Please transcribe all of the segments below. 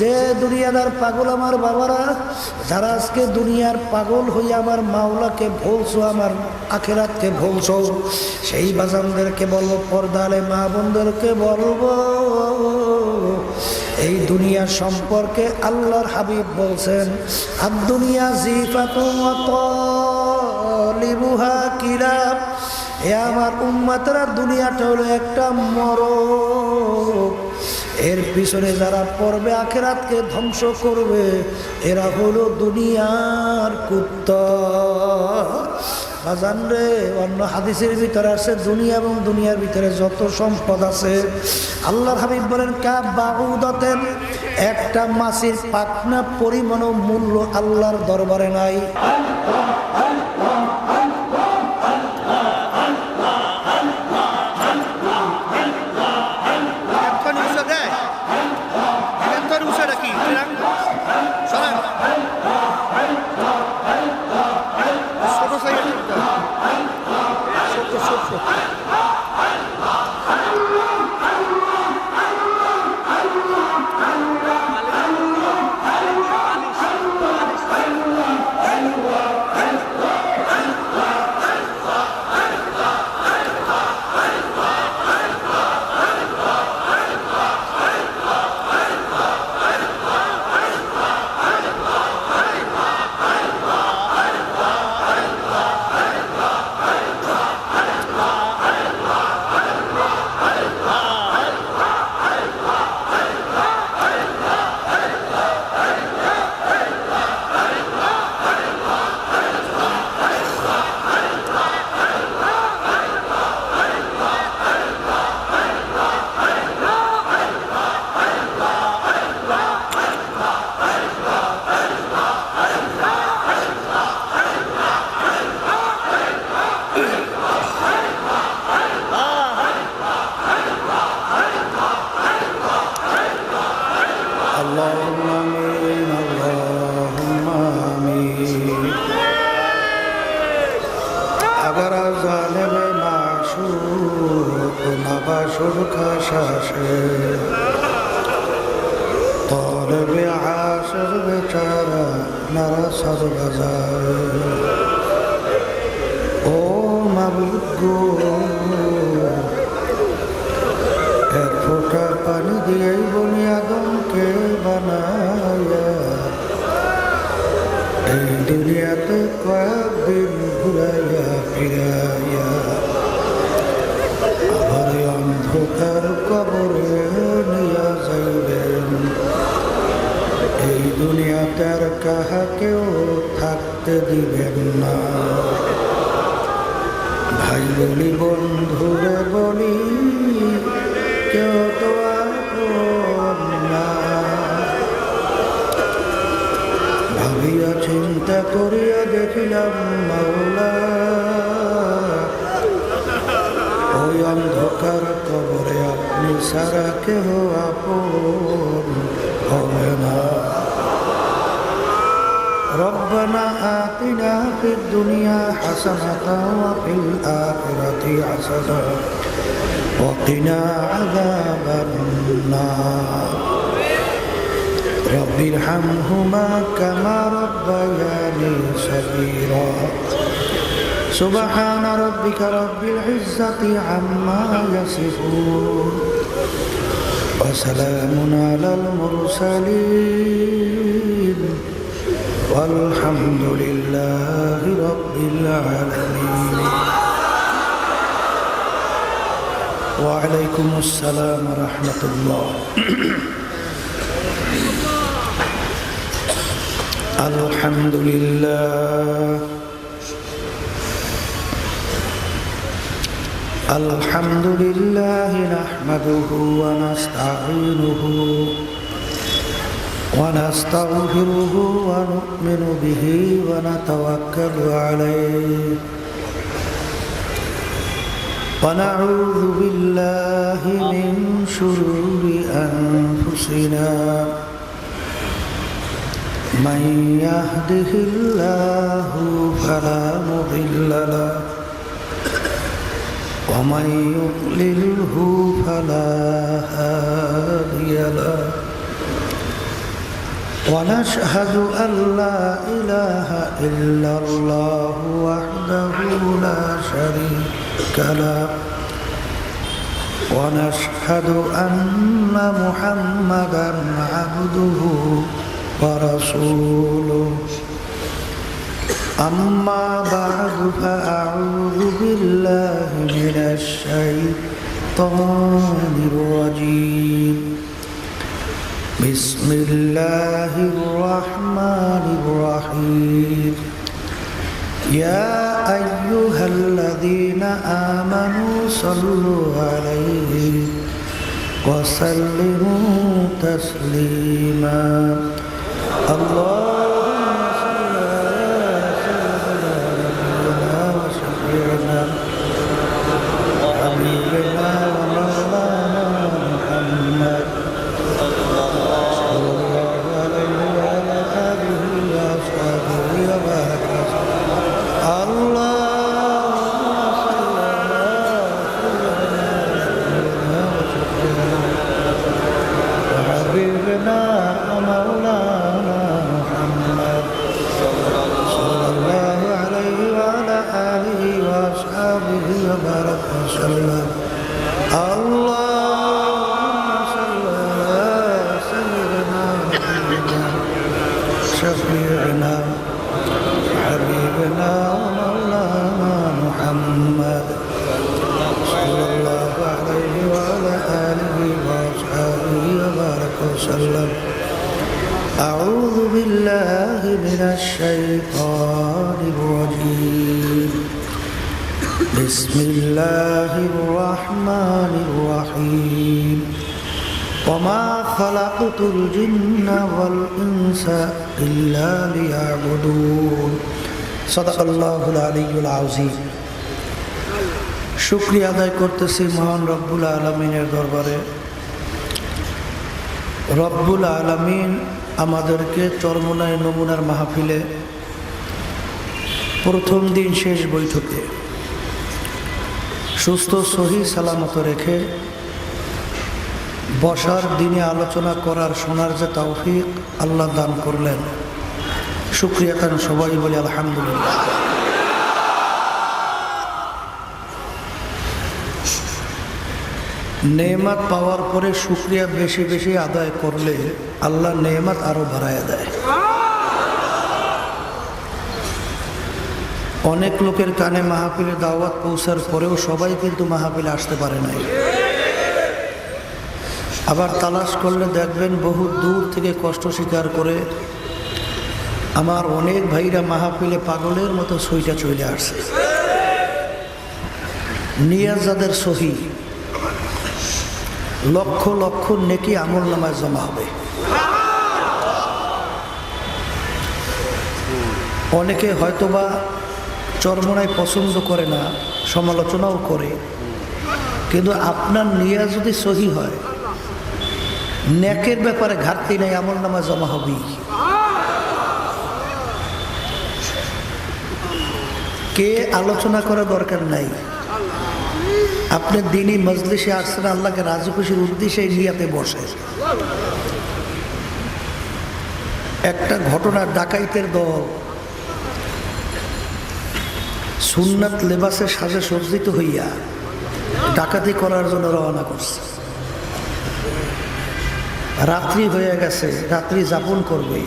যে দুনিয়াদার পাগল আমার বাবারা, যারা আজকে দুনিয়ার পাগল হইয়া আমার মাওলাকে ভুলছো, আমার আখিরাতকে ভুলছো, সেই বাজানদেরকে বলবো, পর্দালে মা বোনদেরকে বলবো, এই দুনিয়া সম্পর্কে আল্লাহর হাবিব বলছেন, আর দুনিয়া জিফাতুন ওয়া তালিবুহা কিলাব। এ আমার উম্মতরা, দুনিয়াটা হলো একটা মরক, এর পিছনে যারা পড়বে আখিরাতকে ধ্বংস করবে, এরা হলো দুনিয়ার কুত্তা। বাজান রে, অন্য হাদিসের ভিতরে আছে দুনিয়া এবং দুনিয়ার ভিতরে যত সম্পদ আছে, আল্লাহর হাবিব বলেন কাবাউদাতেন, একটা মাছির পাখনা পরিমাণ মূল্য আল্লাহর দরবারে নাই। ও মাবুদ গো, এক ফোঁটা পানি দিয়ে বনি আদমকে বানায়া এই দুনিয়াতে কয়েকদিন ঘুরাইয়া ফিরাইয়া আবার অন্ধকার কবরে নিয়া যাইবেন। এই দুনিয়াতে আর কাহাকেও থাকতে দিবেন না। ভাই বলি, বন্ধুরে বলি, কেউ তো আপন না। ভাবিয়া চিন্তা করিয়া দেখিলাম মাওলা, ওই অন্ধকার কবরে আপনি সারা কেহ আপন হবে না। ربنا آتنا في الدنيا حسنة وفي الآخرة حسنة وقنا عذاب النار رب ارحمهما كما ربياني صغيرا سبحان ربك رب العزة عما يصفون وسلام على المرسلين والحمد لله رب العالمين. وعليكم السلام ورحمة الله. الحمد لله الحمد لله نحمده ونستعينه ونستغفره ونؤمن به ونتوكل عليه ونعوذ بالله من شرور أنفسنا من يهده الله فلا مضل له ومن يضلله. يضلله فلا هادي له. وأشهد أن لا إله إلا الله وحده لا شريك له. وأشهد أن محمدا عبده ورسوله. أما بعد فإن أصدق الحديث كتاب الله. وخير الهدي هدي محمد صلى الله عليه وسلم. وشر الأمور محدثاتها فإن كل محدثة بدعة وكل بدعة ضلالة وكل ضلالة في النار. ونشهد أن لا إله إلا الله وحده لا شريك له ونشهد أن محمدا عبده ورسوله أما بعد فأعوذ بالله من الشيطان الرجيم بسم الله الرحمن الرحيم يا أيها الذين آمنوا صلوا عليه وسلموا تسليما اللهم صل على سيدنا وحبيبنا ومولانا محمد شفيعنا حبيبنا ومولانا محمد صلى الله عليه وعلى آله وأصحابه وبارك وسلم أعوذ بالله من الشيطان الرجيم بسم الله الرحمن الرحيم وما خلقت الجن والإنس إلا ليعبدون صدق الله العلي العظيم শুকরিয়া আদায় করতেছি মহান রব্বুল আলামিনের দরবারে। রব্বুল আলামিন আমাদেরকে চরমোনাই নমুনার মাহফিলে প্রথম দিন শেষ বৈঠকে সুস্থ সহি সালামত রেখে বসার দিনে আলোচনা করার শোনার যে তৌফিক আল্লাহ দান করলেন, শুকরিয়া খান সবাই বলি আলহামদুলিল্লাহ। নেয়ামত পাওয়ার পরে শুকরিয়া বেশি বেশি আদায় করলে আল্লাহ নেয়ামত আরো বাড়ায় দেয়। অনেক লোকের কানে মাহফিলে দাওয়াত পৌঁছার পরেও সবাই কিন্তু মাহফিলে আসতে পারে নাই। আবার তালাশ করলে দেখবেন বহু দূর থেকে কষ্ট স্বীকার করে আমার অনেক ভাইরা মাহফিলে পাগলের মতো সইটা চলে আসছে। নিয়াজ যাদের সহি লক্ষ লক্ষ নেকি আমল নামায় জমা হবে। অনেকে হয়তোবা চরমোনাই পছন্দ করে না, সমালোচনাও করে, কিন্তু আপনার নিয়াজ যদি সহি হয় নেকের ব্যাপারে ঘাটতি নেই, আমল নামা জমা হবেই। কে আলোচনা করা দরকার নাই, আপনি দিনই মজলিসে আসছেন আল্লাহকে রাজি খুশির উদ্দেশ্যে নিয়াতে বসে। একটা ঘটনা, ডাকাইতের দল সুন্নাত লেবাসে সাজে সজ্জিত হইয়া ডাকাতি করার জন্য রওনা করছে। রাত্রি হয়ে গেছে, রাত্রি যাপন করবে।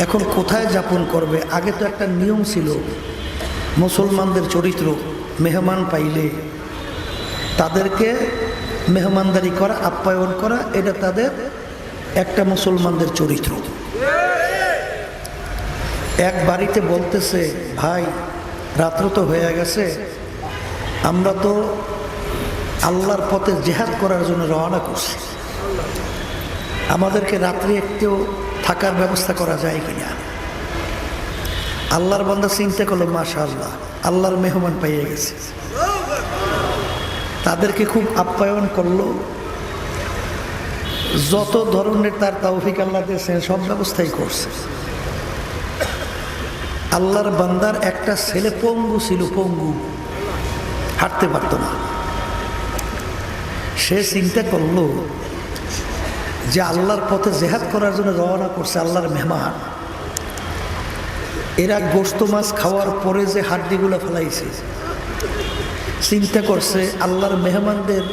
এখন কোথায় যাপন করবে? আগে তো একটা নিয়ম ছিল, মুসলমানদের চরিত্র, মেহমান পাইলে তাদেরকে মেহমানদারি করা, আপ্যায়ন করা, এটা তাদের একটা মুসলমানদের চরিত্র। এক বাড়িতে বলতেছে, ভাই রাত্র তো হয়ে গেছে, আমরা তো আল্লাহর পথে জিহাদ করার জন্য রওনা করছি, আমাদেরকে রাত্রি একটু থাকার ব্যবস্থা করা যায় কিনা। আল্লাহর বান্দা চিন্তা করলো, মাশাআল্লাহ আল্লাহর মেহমান পেয়ে গেছে। তাদেরকে খুব আপ্যায়ন করলো, যত ধরনের তার তৌফিক আল্লাহ দিয়েছেন সব ব্যবস্থাই করছে। আল্লাহর বান্দার একটা ছেলে পঙ্গু ছিল, পঙ্গু, হাঁটতে পারত না। সে চিন্তা করলো যে আল্লাহর পথে জেহাদ করার জন্য রওনা করছে, আল্লাহর মেহমান, এরা গোশত মাছ খাওয়ার পরে যে হাড্ডিগুলো ফেলাইছে, চিন্তা করছে আল্লাহর মেহমানদের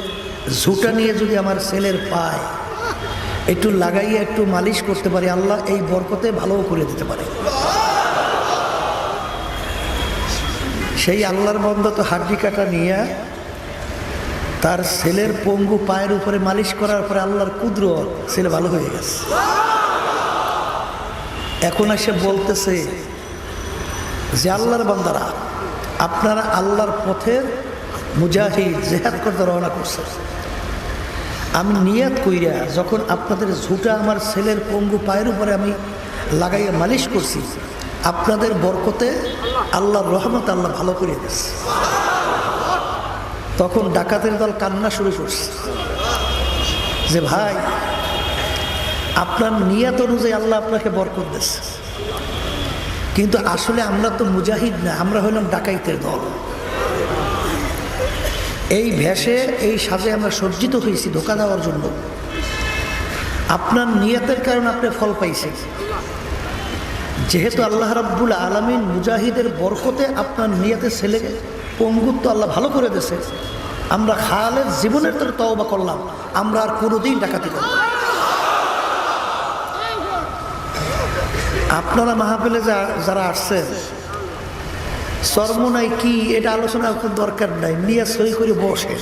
ঝুটা নিয়ে যদি আমার ছেলের পায় একটু লাগাইয়া একটু মালিশ করতে পারি, আল্লাহ এই বরকতে ভালো করে দিতে পারে। সেই আল্লাহর বন্ধ তো হাড্ডি কাটা নিয়ে তার ছেলের পঙ্গু পায়ের উপরে মালিশ করার পরে আল্লাহর কুদরত, ছেলে ভালো হয়ে গেছে। এখন এসে বলতেছে যে আল্লাহর বান্দারা, আপনারা আল্লাহর পথের মুজাহিদ, জেহাদ করতে রওনা করছে, আমি নিয়াত কইরা যখন আপনাদের ঝুটা আমার ছেলের পঙ্গু পায়ের উপরে আমি লাগাইয়া মালিশ করছি, আপনাদের বরকতে আল্লাহর রহমত আল্লাহ ভালো করে দিচ্ছে। তখন ডাকাতের দল কান্না শুরু করছে যে ভাই, আপনার নিয়াত অনুযায়ী আল্লাহ আপনাকে বরকত দিচ্ছে, কিন্তু আসলে আমরা তো মুজাহিদ না, আমরা হইলাম ডাকাইতের দল। এই ভেষে এই সাজে আমরা সজ্জিত হয়েছি ধোঁকা দেওয়ার জন্য। আপনার নিয়তের কারণে আপনি ফল পাইছেন। যেহেতু আল্লাহ রাব্বুল আলামিন মুজাহিদের বরকতে আপনার নিয়তের ছেলেকে পঙ্গুত্ব আল্লাহ ভালো করে দিয়েছে, আমরা খালেদ জীবনের তো তওবা করলাম, আমরা আর কোনোদিন ডাকাতি করব না। আপনারা মাহফিলে যারা আসছেন, চরমোনাই কি এটা আলোচনা দরকার নাই, নিয়াত সই করে বসে।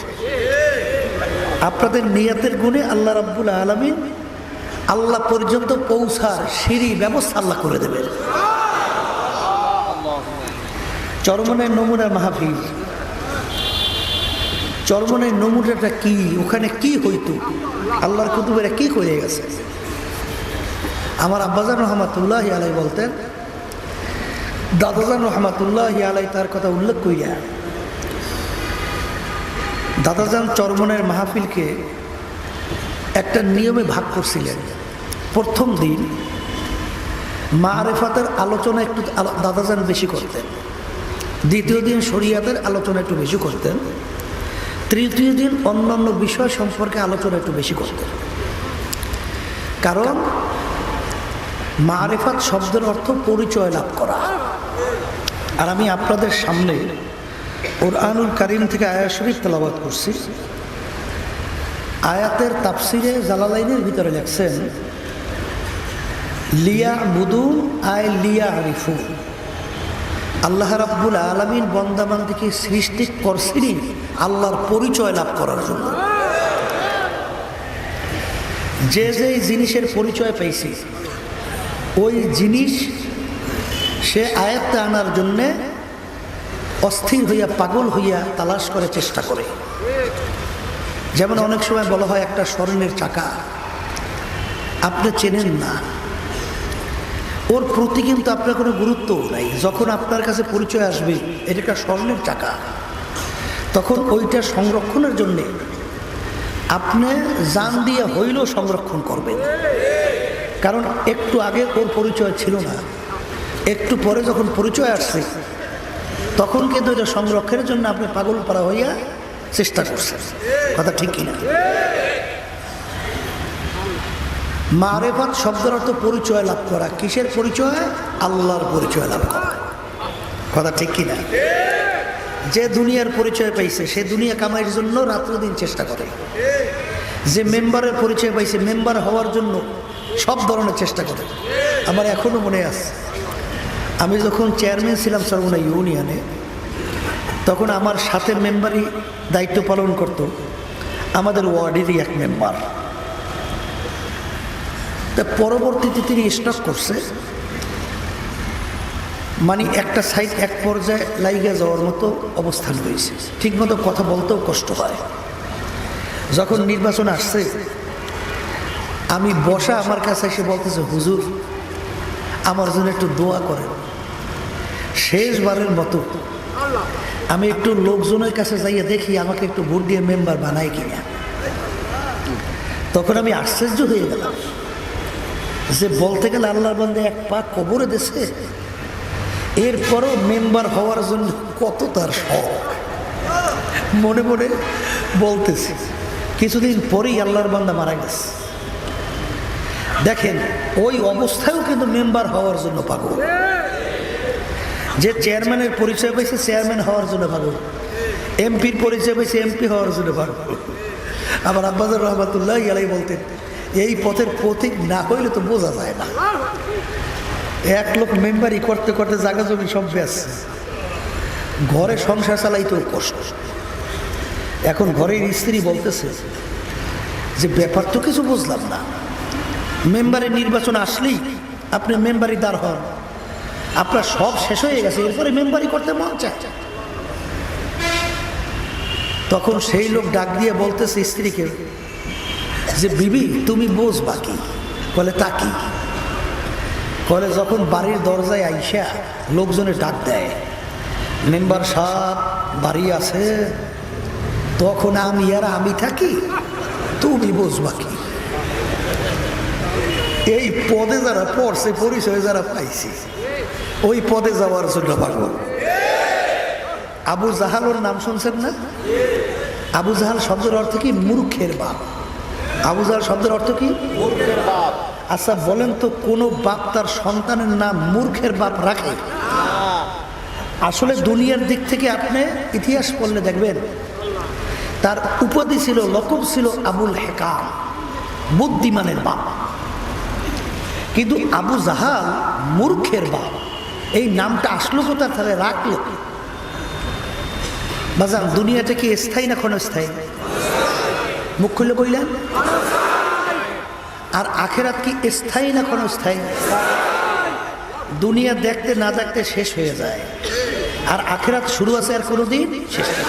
আপনাদের নিয়াতের গুণে আল্লাহ রাব্বুল আলামিন আল্লাহ পর্যন্ত পৌঁছার সিঁড়ি ব্যবস্থা আল্লাহ করে দেবেন। চরমোনাই নমুনার মাহফিল, চরমোনাই নমুনাটা কি, ওখানে কি হইতো, আল্লাহর কুতুবেরা কি করে গেছে। আমার আব্বাজান রহমাতুল্লাহি আলাইহি বলতেন, দাদাজান রহমাতুল্লাহি আলাইহি তার কথা উল্লেখ করিয়া, দাদাজান চরমোনাইয়ের মাহফিলকে একটা নিয়মে ভাগ করছিলেন। প্রথম দিন মারিফাতের আলোচনা একটু দাদাজান বেশি করতেন, দ্বিতীয় দিন শরিয়াতের আলোচনা একটু বেশি করতেন, তৃতীয় দিন অন্যান্য বিষয় সম্পর্কে আলোচনা একটু বেশি করতেন। কারণ মারিফাত শব্দের অর্থ পরিচয় লাভ করা। আর আমি আপনাদের সামনে কুরআনুল কারীম থেকে আয়াত শরীফ তেলাওয়াত করছি। আয়াতের তাফসিরে জালালাইনের ভিতরে লেখছেন, লিয়াবুদু আই লিয়ারিফু, আল্লাহ রাব্বুল আলামিন বান্দা বান্দাকে সৃষ্টি করছিলেন আল্লাহর পরিচয় লাভ করার জন্য। যে যে জিনিসের পরিচয় পাইছি, ওই জিনিস সে আয়াত্তে আনার জন্যে অস্থির হইয়া পাগল হইয়া তালাশ করে চেষ্টা করে। যেমন অনেক সময় বলা হয় একটা স্বর্ণের চাকা আপনি চেনেন না, ওর প্রতি কিন্তু আপনার কোনো গুরুত্ব নাই। যখন আপনার কাছে পরিচয় আসবে এটা একটা স্বর্ণের চাকা, তখন ওইটা সংরক্ষণের জন্যে আপনি জান দিয়ে হইলেও সংরক্ষণ করবেন। কারণ একটু আগে ওর পরিচয় ছিল না, একটু পরে যখন পরিচয় আসছে তখন কিন্তু এটা সংরক্ষণের জন্য আপনি পাগল পারা হইয়া চেষ্টা করছেন। কথা ঠিক কিনা? মারিফাত শব্দের অর্থ পরিচয় লাভ করা। কিসের পরিচয়? আল্লাহর পরিচয় লাভ করা। কথা ঠিক কিনা? যে দুনিয়ার পরিচয় পাইছে সে দুনিয়া কামাইয়ের জন্য রাত্র দিন চেষ্টা করে। যে মেম্বারের পরিচয় পাইছে মেম্বার হওয়ার জন্য সব ধরনের চেষ্টা করে। আমার এখনো মনে আছে, আমি যখন চেয়ারম্যান ছিলাম চরমোনাই ইউনিয়নে, তখন আমার সাথে মেম্বারই দায়িত্ব পালন করত আমাদের ওয়ার্ডেরই এক মেম্বার। তা পরবর্তীতে তিনি স্টক করছে, মানে একটা সাইড এক পর্যায়ে লাইগা যাওয়ার মতো অবস্থান হয়েছে, ঠিকমতো কথা বলতেও কষ্ট হয়। যখন নির্বাচন আসছে আমি বসা, আমার কাছে এসে বলতেছে, হুজুর আমার জন্য একটু দোয়া করেন, শেষবারের মতো আমি একটু লোকজনের কাছে যাইয়া দেখি আমাকে একটু ভোট দিয়ে মেম্বার বানায় কিনা। তখন আমি আশ্চর্য হয়ে গেলাম যে বলতে গেলে আল্লাহর বান্দা এক পা কবরে দিছে, এরপরও মেম্বার হওয়ার জন্য কত তার শখ। মনে মনে বলতেছি, কিছুদিন পরেই আল্লাহর বান্দা মারা গেছে। দেখেন ওই অবস্থায়ও কিন্তু মেম্বার হওয়ার জন্য পাগল। যে চেয়ারম্যানের পরিচয় পেয়েছে চেয়ারম্যান হওয়ার জন্য পাগল, এমপির পরিচয় পেয়েছে এমপি হওয়ার জন্য পাগল। আবার আব্বাজার রহমাতুল্লাহ আলাইহি বলতেন, এই পথের পথিক না হইলে তো বোঝা যায় না। এক লোক মেম্বারি করতে করতে জায়গা জমি সব বেচছে, ঘরে সংসার চালাইতেও কষ্ট। এখন ঘরের স্ত্রী বলতেছে যে ব্যাপার তো কিছু বুঝলাম না, মেম্বারের নির্বাচন আসলেই আপনি মেম্বারি দাঁড় হন, আপনার সব শেষ হয়ে গেছে, এরপরে মেম্বারি করতে মন চায়। তখন সেই লোক ডাক দিয়ে বলতেছে স্ত্রীকে যে বিবি তুমি বুঝবা কি? বলে তা কি? বলে যখন বাড়ির দরজায় আইসা লোকজনে ডাক দেয় মেম্বার সাহেব বাড়ি আছে, তখন আমি থাকি, তুমি বুঝবা কি? এই পদে যারা পড়ছে, পরিচয় যারা পাইছে, ওই পদে যাওয়ার জন্য পাগল। আবু জাহালের নাম শুনছেন না? আবু জাহাল শব্দের অর্থ কি? মূর্খের বাপ। আবু জাহাল শব্দের অর্থ কি? মূর্খের বাপ। আচ্ছা বলেন তো, কোন বাপ তার সন্তানের নাম মূর্খের বাপ রাখে? আসলে দুনিয়ার দিক থেকে আপনি ইতিহাস পড়লে দেখবেন তার উপাধি ছিল, লকব ছিল আবুল হেকাম, বুদ্ধিমানের বাপ। কিন্তু আবু জাহাল মূর্খের বাপ, এই নামটা আসলো কোথা থেকে, রাখলো? বাজান দুনিয়াটা কি স্থায়ী না ক্ষণস্থায়ী? মুখ খুলে বললেন। আর আখেরাত কি স্থায়ী না ক্ষণস্থায়ী? দুনিয়া দেখতে না দেখতে শেষ হয়ে যায়, আর আখেরাত শুরু আছে আর কোনোদিন শেষ হয়।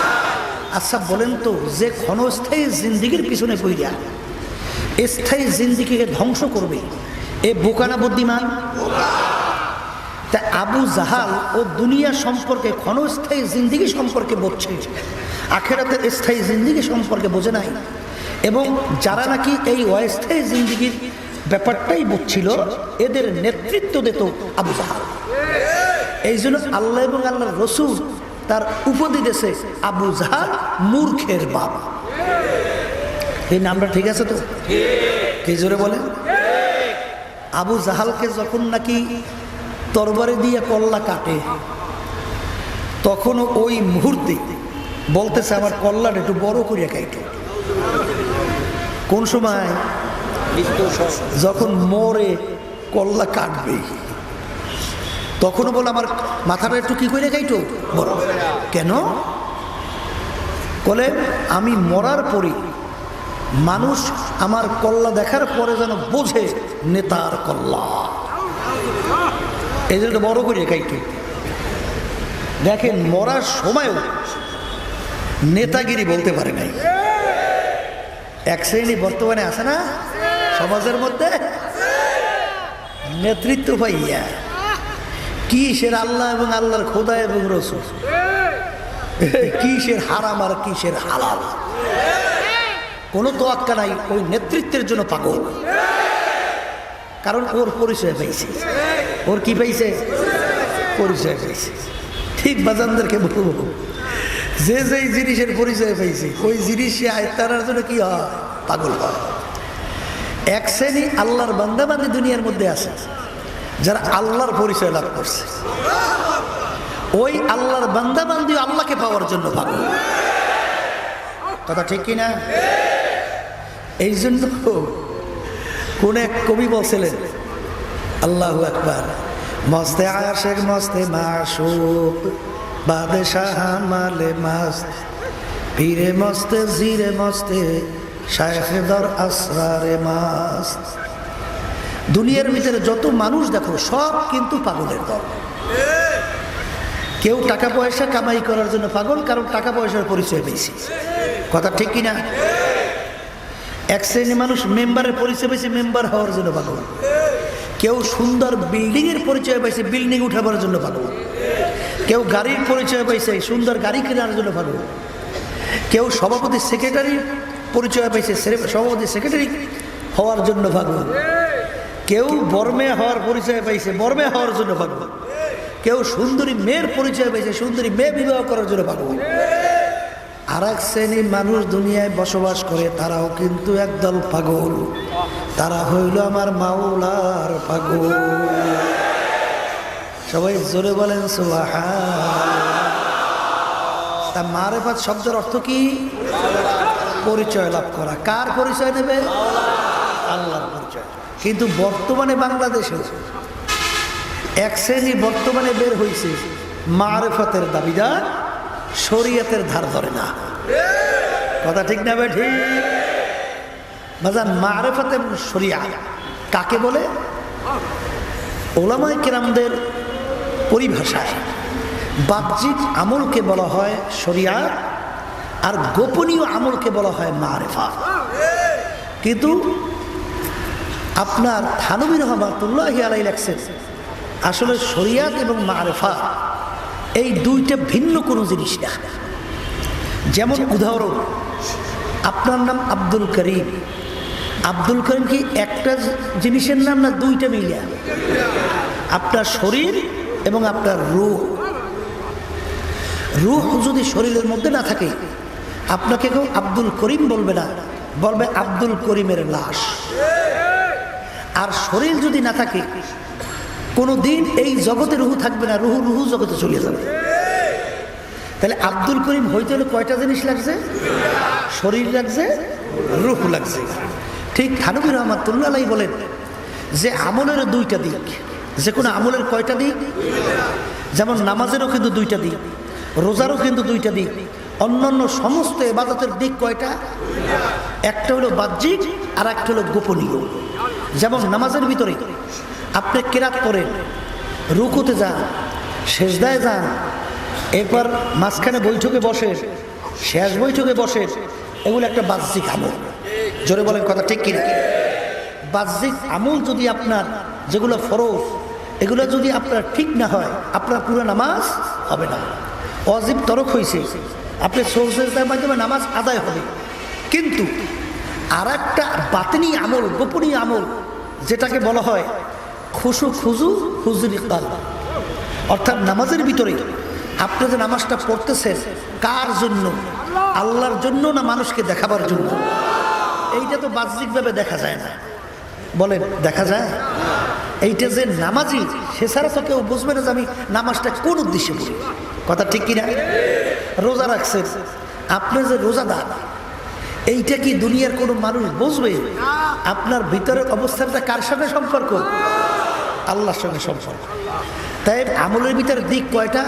আচ্ছা বলেন তো, যে ক্ষণস্থায়ী জিন্দিগির পিছনে পইরা স্থায়ী জিন্দিগিকে ধ্বংস করবে, এ বোকা না বুদ্ধিমান? তা আবু জাহাল ও দুনিয়া সম্পর্কে, ক্ষণস্থায়ী জিন্দিগি সম্পর্কে বোঝে, আখেরাতের স্থায়ী জিন্দিগি সম্পর্কে বোঝে নাই। এবং যারা নাকি এই অস্থায়ী জিন্দিগির ব্যাপারটাই বুঝছিল, এদের নেতৃত্ব দিত আবু জাহাল। এই জন্য আল্লাহ এবং আল্লাহর রসুল তার উপাধি দিয়েছে আবু জাহাল, মূর্খের বাপ। এই নামটা ঠিক আছে তো? কি জোরে বলে? আবু জাহালকে যখন নাকি তরবারি দিয়ে কল্লা কাটে, তখন ওই মুহূর্তে বলতেছে আমার কল্লাটা একটু বড় করিয়া কাইটো। কোন সময়? যখন মরে কল্লা কাটবে, তখনও বলে আমার মাথাটা একটু কি করে কাইটো, বড়। কেন? বলে আমি মরার পরে মানুষ আমার কল্লা দেখার পরে যেন বোঝে নেতার কল্লা, এই জন্য বড় করে কাইটে। দেখেন মরার সময়ও নেতাগিরি বলতে পারে নাই। এক শ্রেণী বর্তমানে আছে না সমাজের মধ্যে, নেতৃত্ব পাইয়া কিসের আল্লাহ এবং আল্লাহর খোদা এবং রসুল, কিসের হারাম আর কিসের হালাল, কোনো তোয়াক্কা নাই। ওই নেতৃত্বের জন্য পাগল, কারণ ওর পরিচয় পাইছে। ওর কি পাইছে? পরিচয় পাইছে। ঠিক বাজানদেরকে বলবো, যে যেই জিনিসের পরিচয় পাইছে, ওই জিনিস সে আয়ত্তার জন্য কি হয়? পাগল হয়। এক শ্রেণী আল্লাহর বান্দাবান্দি দুনিয়ার মধ্যে আছে, যারা আল্লাহর পরিচয় লাভ করছে। ওই আল্লাহর বান্দাবান্দি আল্লাহকে পাওয়ার জন্য পাগল। কথা ঠিক কিনা? এই জন্য কোন এক কবি বলছিলেন, আল্লাহু আকবার, মস্তে আশেক মস্তে মাশুক বাদশাহ মালে মাস্ত, পীরে মস্তে জিরে মস্তে শায়েখ দর আসরারে মাস্ত। দুনিয়ার ভিতরে যত মানুষ দেখো সব কিন্তু পাগলের দল। কেউ টাকা পয়সা কামাই করার জন্য পাগল, কারণ টাকা পয়সার পরিচয় পেয়েছে। কথা ঠিক কিনা? এক শ্রেণী মানুষ মেম্বারের পরিচয় পেয়েছে, মেম্বার হওয়ার জন্য পাগল। কেউ সুন্দর বিল্ডিং এর পরিচয় পাইছে, বিল্ডিং উঠাবার জন্য পাগল। কেউ গাড়ির পরিচয় পাইছে, সুন্দর গাড়ি কেনার জন্য পাগল। কেউ সভাপতি সেক্রেটারির পরিচয় পাইছে, সভাপতি সেক্রেটারি হওয়ার জন্য পাগল। কেউ বর্মে হওয়ার পরিচয় পাইছে, বর্মে হওয়ার জন্য পাগল। কেউ সুন্দরী মেয়ের পরিচয় পাইছে, সুন্দরী মেয়ে বিবাহ করার জন্য পাগল। আর এক শ্রেণীর মানুষ দুনিয়ায় বসবাস করে, তারাও কিন্তু একদল পাগল। তারা হইল আমার মাওলার পাগল। সবাই জোরে বলেন সুবহানাল্লাহ। তা মারেফাত শব্দের অর্থ কি? পরিচয় লাভ করা। কার পরিচয় নেবে? আল্লাহর পরিচয়। কিন্তু বর্তমানে বাংলাদেশে এক শ্রেণী বর্তমানে বের হয়েছে মারেফাতের দাবিদার, শরীয়তের ধার ধরে না। কথা ঠিক না বে ঠিক? বাজান, মারেফাতে শরিয়াত কাকে বলে? ওলামায়ে কেরামদের পরিভাষায় বাহ্যিক আমলকে বলা হয় শরিয়াত, আর গোপনীয় আমলকে বলা হয় মারেফাত। কিন্তু আপনার থানভী রহমাতুল্লাহি আলাইহি লেখছেন আসলে শরিয়াত এবং মারেফাত এই দুইটা ভিন্ন কোনো জিনিস না। যেমন উদাহরণ, আপনার নাম আব্দুল করিম। আব্দুল করিম কি একটা জিনিসের নাম না দুইটা মিলিয়া? আপনার শরীর এবং আপনার রূহ। রূহ যদি শরীরের মধ্যে না থাকে আপনাকে কেউ আব্দুল করিম বলবে না, বলবে আব্দুল করিমের লাশ। আর শরীর যদি না থাকে কোনো দিন এই জগতে রুহু থাকবে না, রুহু রুহু জগতে চলে যাবে। তাহলে আব্দুল করিম হইতে হলে কয়টা জিনিস লাগছে? শরীর লাগছে, রুহ লাগছে। ঠিক থানভী রহমাতুল্লাহ আলাইহি বলেন যে আমলের দুইটা দিক। যে কোনো আমলের কয়টা দিক? যেমন নামাজেরও কিন্তু দুইটা দিক, রোজারও কিন্তু দুইটা দিক, অন্যান্য সমস্ত ইবাদতের দিক কয়টা? একটা হলো বাহ্যিক আর একটা হলো গোপনীয়। যেমন নামাজের ভিতরে আপনি কেরাত করেন, রুকুতে যান, সেজদায় যান, এরপর মাঝখানে বৈঠকে বসে, শেষ বৈঠকে বসে, এগুলো একটা বাহ্যিক আমল। জোরে বলেন কথা ঠিক কিনা? বাহ্যিক আমল যদি আপনার যেগুলো ফরজ, এগুলো যদি আপনার ঠিক না হয় আপনার পুরো নামাজ হবে না। ওয়াজিব তরক হয়েছে, আপনি সেজদার মাধ্যমে নামাজ আদায় হবে। কিন্তু আর একটা বাতিনি আমল, গোপনীয় আমল, যেটাকে বলা হয় খুশু খুজু হুজুরি কাল, অর্থাৎ নামাজের ভিতরে আপনি যে নামাজটা পড়তেছেন কার জন্য? আল্লাহর জন্য না মানুষকে দেখাবার জন্য? এইটা তো বাহ্যিকভাবে দেখা যায় না। বলেন দেখা যায়? এইটা যে নামাজি সে ছাড়া তো কেউ বুঝবে না যে আমি নামাজটা কোন উদ্দেশ্যে পড়ি। কথা ঠিক কিনা? রোজা রাখছেন, আপনি যে রোজাদার, এইটা কি দুনিয়ার কোনো মানুষ বুঝবে? আপনার ভিতরের অবস্থাটা কার সঙ্গে সম্পর্ক? আল্লাহর সঙ্গে সম্পর্ক। তাই আমলের ভিতরে দিক কয়টা?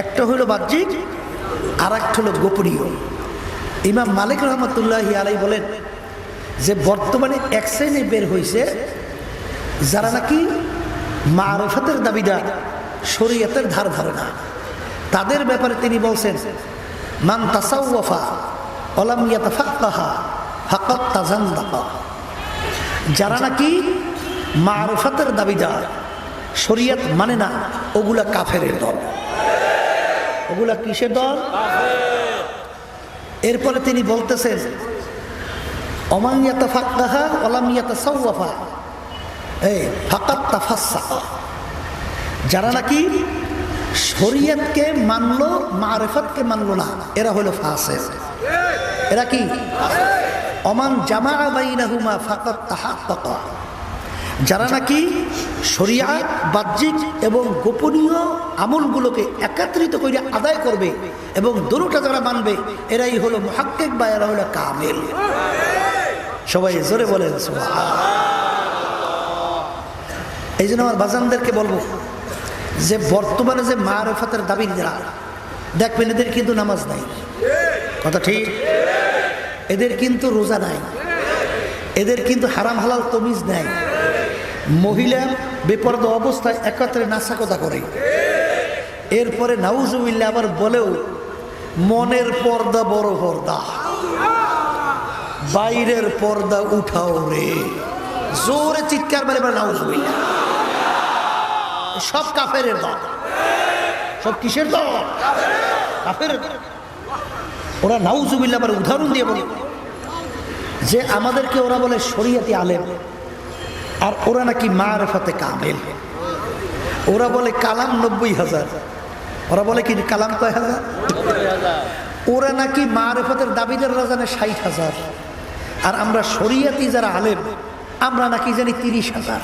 একটা হলো বাহ্যিক আর একটা হলো গোপনীয়। ইমাম মালিক রহমতুল্লাহি আলাইহি বলেন যে বর্তমানে এক শ্রেণী বের হয়েছে যারা নাকি মারেফাতের দাবিদার, শরীয়তের ধার ধারে না। তাদের ব্যাপারে তিনি বলছেন মান তাসাওয়াফা ওয়ালাম ইয়াতাফাক্কাহা ফাকাদ তাজান্দাকা। যারা নাকি মারেফাতের দাবিদার, শরীয়ত মানে না, ওগুলা কাফেরের দল। ওগুলা কিসের দল? এরপরে তিনি বলতেছেন ওমান ইয়াতাফাক্কাহা ওয়ালাম ইয়াতাসাওয়াফা ফাকাদ তাফাসসাকা। যারা নাকি শরীয়তকে মানলো, মারেফাতকে মানলো না, এরা হলো ফাসিক। এরা কি? ওমান জামা বাইনাহুমা ফাকাদ তাহাক্কাকা। যারা নাকি শরিয়াত, বাহ্যিক এবং গোপনীয় আমলগুলোকে একত্রিত করে আদায় করবে এবং দুটোটা যারা মানবে, এরাই হলো মুহাক্কিক বা এরা হলো কামিল। সবাই জোরে বলেন সুবহানাল্লাহ। এই জন্য আমার বাজানদেরকে বলবো যে বর্তমানে যে মারেফাতের দাবির যারা, দেখবেন এদের কিন্তু নামাজ নাই। কথা ঠিক? এদের কিন্তু রোজা নাই, এদের কিন্তু হারাম হালাল তমিজ নাই। মহিলা বেপরদা অবস্থায় একত্রে নাচা কথা করে, এরপরে নাউজুবিল্লাহ আবার বলেও মনের পর্দা বড় পর্দা, বাইরের পর্দা উঠাও রে, জোরে চিৎকার মারে নাউজুবিল্লাহ। সব কাফেরের দল। সব কিসের দল? কাফের। ওরা নাউজুবিল্লাহ আবার উদাহরণ দিয়ে বলে যে আমাদেরকে ওরা বলে শরিয়াতি আলেম, আর ওরা নাকি মারেফাতে কামেল। ওরা বলে কালাম 90,000, ওরা বলে কি কালাম কয় হাজার? ওরা নাকি মারেফাতের দাবিদার জানে 60,000, আর আমরা শরিয়াতি যারা আলেম আমরা নাকি জানি 30,000।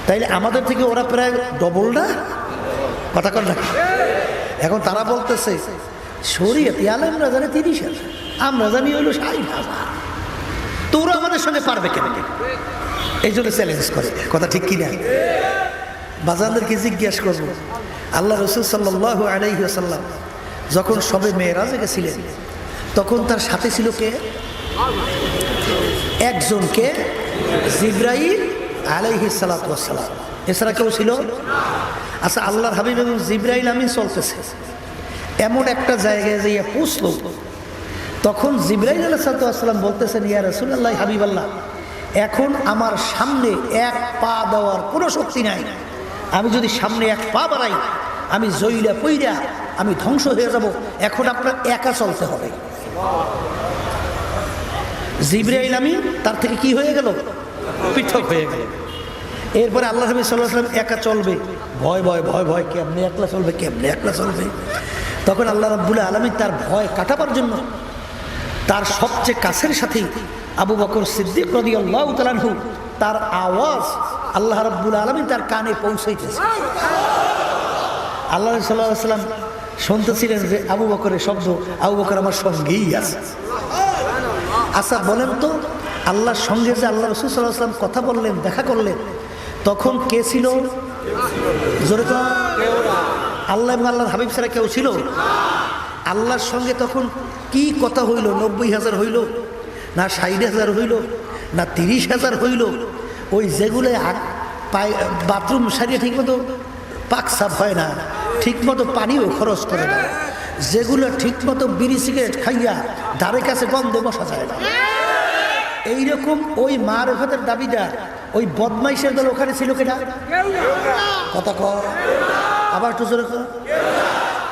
তাইলে আমাদের থেকে ওরা প্রায় ডবল না, কথা কর না। এখন তারা বলতেছে শরিয়াতি আলেমরা জানে 30,000, আমরা জানি হইল 60,000। তো ওরা আমাদের সঙ্গে পারবে কেমনি? এই জন্য চ্যালেঞ্জ করে, কথা ঠিক কিনা? বাজারদেরকে জিজ্ঞাসা করবো, আল্লাহ রসুল সাল্লাল্লাহু আলাইহি ওয়াসাল্লাম যখন সবে মেরাজে গেছিলেন তখন তার সাথে ছিল কে? একজনকে, জিবরাইল আলাইহিস সালাতু ওয়াস সালাম। এছাড়া কেউ ছিল? আচ্ছা, আল্লাহর হাবিব এবং জিবরাইল আমিন চলতেছে, এমন একটা জায়গায় যাইয়া পৌঁছলো, তখন জিবরাইল আলাইহিস সালাতু ওয়াস সালাম বলতেছেন, ইয়া রাসূলুল্লাহ, হাবিবাল্লাহ, এখন আমার সামনে এক পা দেওয়ার কোনো শক্তি নাই। আমি যদি সামনে এক পা বাড়াই আমি জইলা পইরা আমি ধ্বংস হয়ে যাব। এখন আপনার একা চলতে হবে। জিবরাইল আমিন তার থেকে কি হয়ে গেল? পৃথক হয়ে গেল। এরপরে আল্লাহ নবী সাল্লাল্লাহু আলাইহি ওয়াসাল্লাম একা চলবে, ভয় ভয় ভয় ভয়, কেমনে একলা চলবে, কেমনে একলা চলবে। তখন আল্লাহ রাব্বুল আলামিন তার ভয় কাটাবার জন্য তার সবচেয়ে কাছের সাথী আবু বকর সিদ্দিক রাদিয়াল্লাহু তাআলা আনহু, তার আওয়াজ আল্লাহ রাব্বুল আলামিন তার কানে পৌঁছাইতেছে। আল্লাহ সাল্লাল্লাহু আলাইহি ওয়াসাল্লাম শুনতেছিলেন যে আবু বকরের শব্দ, আবু বকর আমার সঙ্গেই আছে। আচ্ছা বলেন তো, আল্লাহর সঙ্গে যে আল্লাহ রাসূল সাল্লাল্লাহু আলাইহি ওয়াসাল্লাম কথা বললেন, দেখা করলেন, তখন কে ছিল? জোরে তো, আল্লাহ এবং আল্লাহর হাবিব ছাড়া কেউ ছিল? আল্লাহর সঙ্গে তখন কি কথা হইল? 90,000 হইল না 60,000 হইল না 30,000 হইল? ওই যেগুলো বাথরুম সারিয়ে ঠিকমতো পাক সাফ হয় না, ঠিকমতো পানিও খরচ করে না, যেগুলো ঠিকমতো বিড়ি সিগারেট খাইয়া ধারে কাছে গন্ধে বসা যায় না, এইরকম ওই মারফতের দাবিদার ওই বদমাইশের দল ওখানে ছিল কিনা? কথা কর, আবার একটু জোরে কর।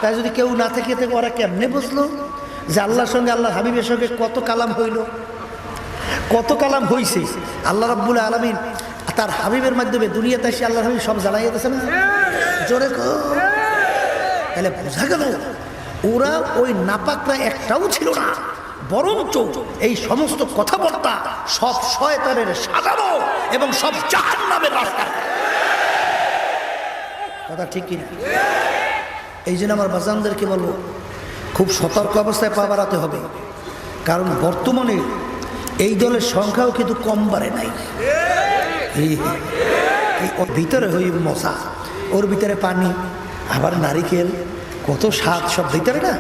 তাই যদি কেউ না থেকে ওরা কেমনে বুঝলো যে আল্লাহর সঙ্গে আল্লাহ হাবিবের সঙ্গে কত কালাম হইল, কত কালাম হইছে? আল্লাহ রাব্বুল আলামিন তার হাবিবের মাধ্যমে দুনিয়াতে এসে আল্লাহ হাবিব সব জ্বালাইয়া দিয়েছে না? জোরে কর। তাহলে বোঝা গেল ওরা ওই নাপাকরা একটাও ছিল না, বরঞ্চ এই সমস্ত কথাবার্তা সব শয়তানের সাজানো এবং সব জাহান্নামের রাস্তা। কথা ঠিক কিনা? এই জন্য আমার বাজানদেরকে বলবো, খুব সতর্ক অবস্থায় পা বাড়াতে হবে, কারণ বর্তমানে এই দলের সংখ্যাও কিন্তু কম বাড়ে নাই। ওর ভিতরে হই মশা, ওর ভিতরে পানি, আবার নারিকেল, কত স্বাদ সব ভিতরে না।